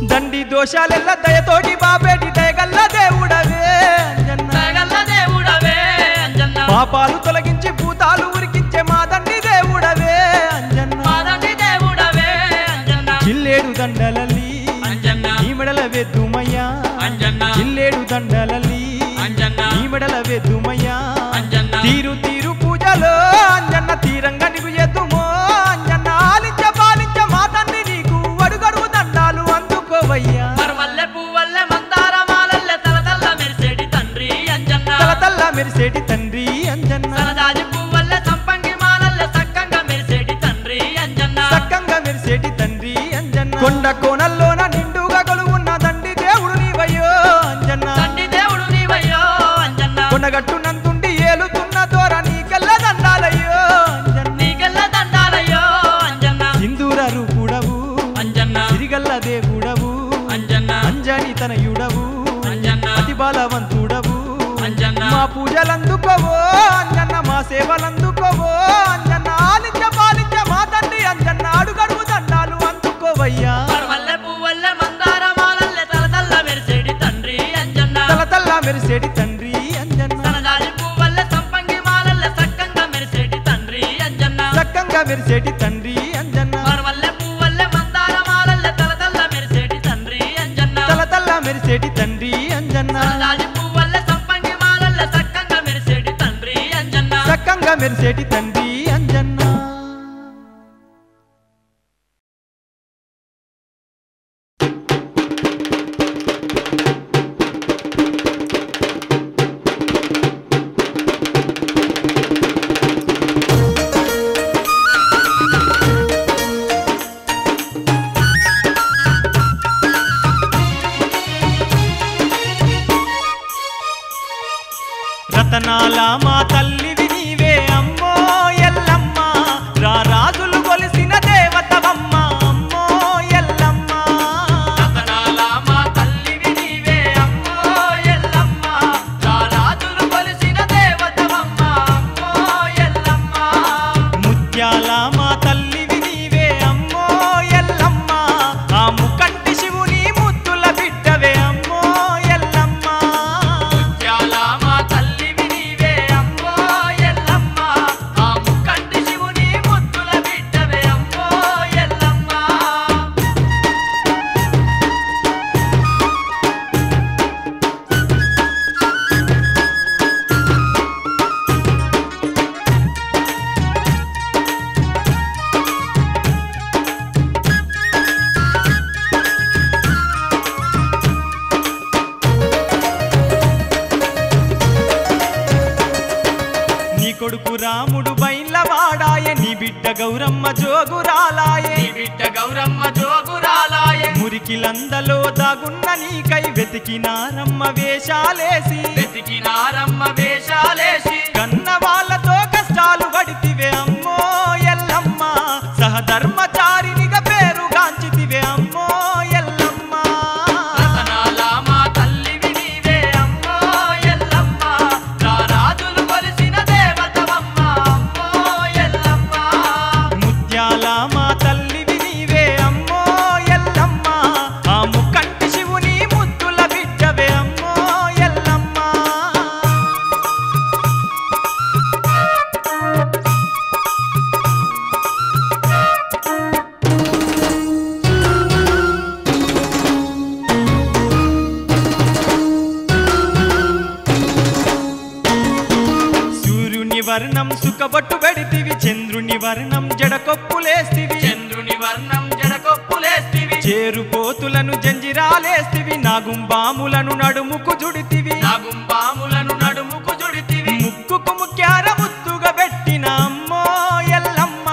దండి దోషాలెల్ల దయతోటి బాబేటి దయగల్ల దేవుడవే అంజన్న దయగల్ల దేవుడవే అంజన్న పాపాలు తొలగించి భూతాలు ఉరికించే మా దండి దేవుడవే అంజన్న మాదండి దేవుడవే అంజన్న జిల్లేడు దండలల్లి అంజన్న నీ మెడల వెద్దుమయ్యా అంజన్న జిల్లేడు దండలల్లి అంజన్న నీ మెడల వెద్దుమయ్యా అంజన్న తీరు తీరు పూజలో అంజన్న తీరంగా నీకు ఎద్దుమో అంజన్న ఆలించ పాలించ మా తండ్రి నీకు అడుగడుగు దండాలు అందుకోవయ్యా మరుమల్లె పువ్వల్లె మందారమాలల్లె తలతల్ల మెరిసేటి తండ్రి అంజన్న తలతల్ల మెరిసేటి తండ్రి అంజన్న సనజాజి పువ్వల్లె సంపంగి మాలల్లె సక్కంగా మెరిసేటి తండ్రి అంజన్న చక్కంగా మెరిసేటి తండ్రి అంజన్న కొండ కోనల్లోన నిండుగా కొలువున్న దండి దేవుడు నీవయ్యో అంజన్న తండ్రి దేవుడు నీవయ్యో అంజన్న కొండగట్టు నందుండి ఏలుతున్న దోర నీకెల్ల దండాలయ్యో అంజన్న నీకెల్ల దండాలయ్యో అంజన్న సింధూర రూపుడవు అంజన్న సిరిగల్ల దేవుడవు అంజన్న అంజని తనయుడవు అంజన్న అతి బలవంతుడవు అంజన్న మా పూజలందుకోవో అంజన్న మా సేవలందుకోవో అంజన్న ఆలించ పాలించ మా తండ్రి అంజన్న అడుగడుగు దండాలు అందుకోవయ్యా మరుమల్లె పువ్వల్లె మందారమాలల్లె తలతల్ల మెరిసేటి తండ్రి అంజన్న తలతల్ల మెరిసేటి తండ్రి అంజన్న సనజాజి పువ్వల్లె సంపంగి మాలల్లె సక్కంగా మెరిసేటి తండ్రి అంజన్న చక్కంగా మెరిసేటి తండ్రి మెరిసేటి తండ్రి అంజన్న సరదాది పువ్వల్ల సంపంగి మాలల్ల సక్కంగా మెరిసేటి తండ్రి అంజన్న సక్కంగా మెరిసేటి తండ్రి అంజన్న రతనాల మా తల్లివి నీవే అమ్మో ఎల్లమ్మ రారాజులు కొలిసిన దేవతవమ్మ అమ్మో ఎల్లమ్మ రతనాల మా తల్లివి నీవే అమ్మో ఎల్లమ్మ రారాజులు కొలిసిన దేవతవమ్మ అమ్మో ఎల్లమ్మ ముత్యాల మా తల్లివి నీవే అమ్మో ఎల్లమ్మ ఆ ముకంటి శివుని ముద్దుల బిడ్డవే అమ్మో ఎల్లమ్మ ముత్యాల మా తల్లివి నీవే అమ్మో ఎల్లమ్మ ఆ ముక్కంటి శివుని ముద్దుల బిడ్డవే అమ్మో ఎల్లమ్మ నీ కొడుకు రాముడు బైన్లవాడాయే నీ బిడ్డ గౌరమ్మ జోగురాలాయే నీ బిడ్డ గౌరమ్మ జోగురాలాయే మురికిలందలో దాగున్న నీకై వెతికినారమ్మ వేషాలేసి వెతికినారమ్మ వేషాలేసి కన్న వాళ్ళతో కష్టాలు పడితివే అమ్మో ఎల్లమ్మ సహధర్మచారినిగా పేరుగాంచితివే అమ్మో ఎల్లమ్మ రతనాల మా తల్లివి నీవే అమ్మో ఎల్లమ్మ రారాజులు కొలిసిన దేవతవమ్మ అమ్మో ఎల్లమ్మ ముత్యాల మా తల్లివి నీవే అమ్మో ఎల్లమ్మ ఆ ముక్కంటి శివుని ముద్దుల బిడ్డవే అమ్మో ఎల్లమ్మ సూర్యుని వర్ణం సుఖబొట్టు పెడితివి చంద్రుని వర్ణం జడకొప్పులేస్తివి చంద్రుని వర్ణం జడకొప్పులేస్తివి చేరుపోతులను జంజిరాలేస్తివి నాగుంబాములను నడుముకు జుడితివి నాగుంబాములను నడుముకు జుడితివి ముక్కుకు ముక్యార ముత్తుగా పెట్టిన అమ్మో ఎల్లమ్మ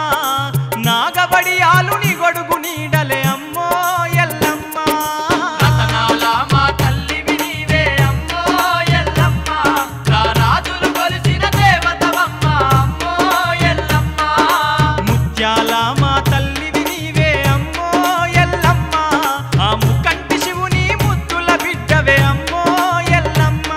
నాగబడియాలు నీ గొడుగు నీడలే అమ్మో ఎల్లమ్మ రతనాల మా తల్లివి నీవే అమ్మో ఎల్లమ్మ రారాజులు కొలిసిన దేవతవమ్మ అమ్మో ఎల్లమ్మ ముత్యాల మా తల్లివి నీవే అమ్మో ఎల్లమ్మ ఆ ముకంటి శివుని ముద్దుల బిడ్డవే అమ్మో ఎల్లమ్మ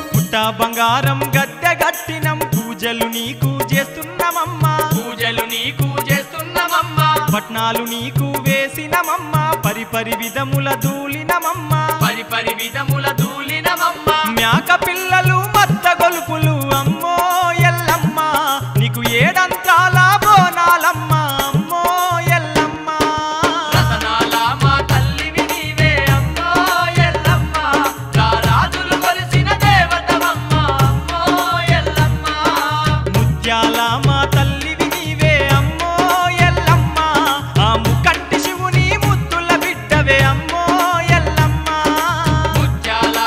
పుట్ట బంగారం గద్దె గట్టినం పూజలు నీకు చేస్తున్నామమ్మా పూజలు నీకు చేస్తున్నామమ్మ పట్నాలు నీకు వేసినమమ్మ పరిపరి విధముల దూలినమమ్మ పరిపరి విధముల దూలినమమ్మ మేక పిల్లలు మత్త గొలుపులు అమ్మో ఎల్లమ్మ నీకు ఏడంత్రాల బోనాలమ్మ అమ్మో ఎల్లమ్మ రతనాల మా తల్లివి నీవే అమ్మో ఎల్లమ్మ రారాజులు కొలిసిన దేవతవమ్మ అమ్మో ఎల్లమ్మ ముత్యాల మా తల్లివి నీవే అమ్మో ఎల్లమ్మ ఆ ముకంటి శివుని ముద్దుల బిడ్డవే అమ్మో ఎల్లమ్మ ముత్యాల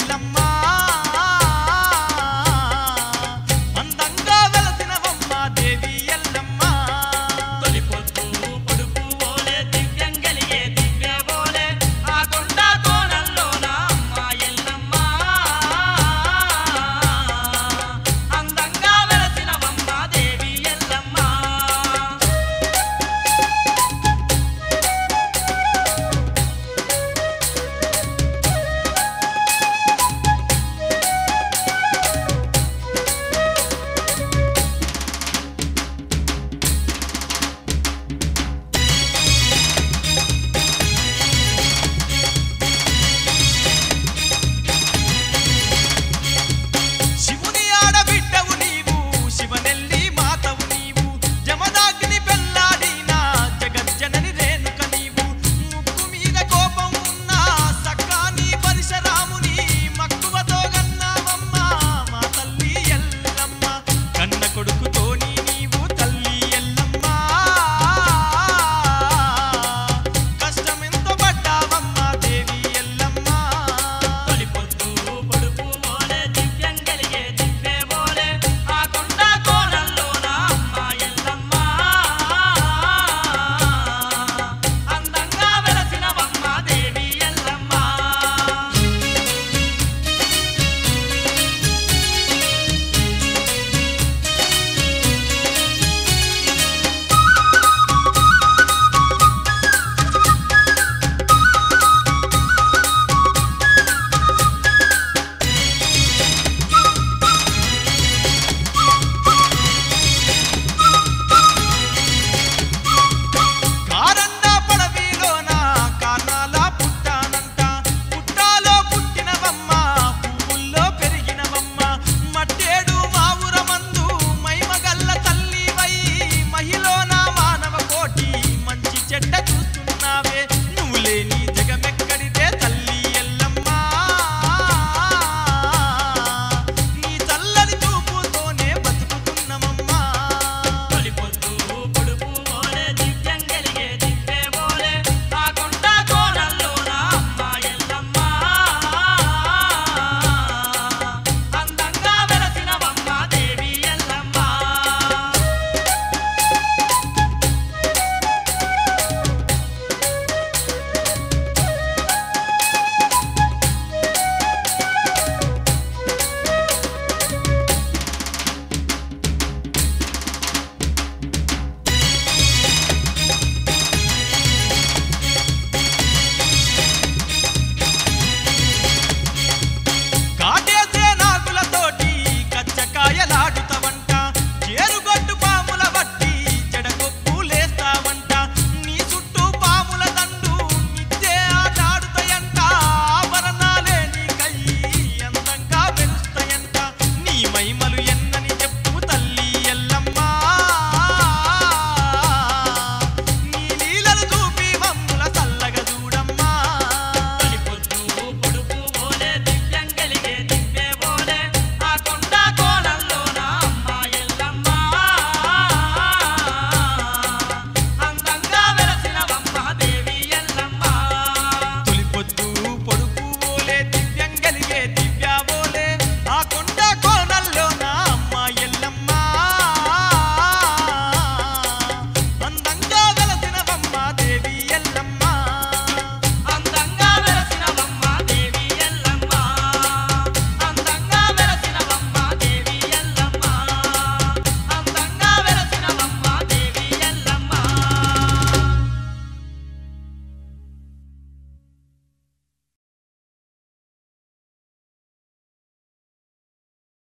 ఎల్లమ్మ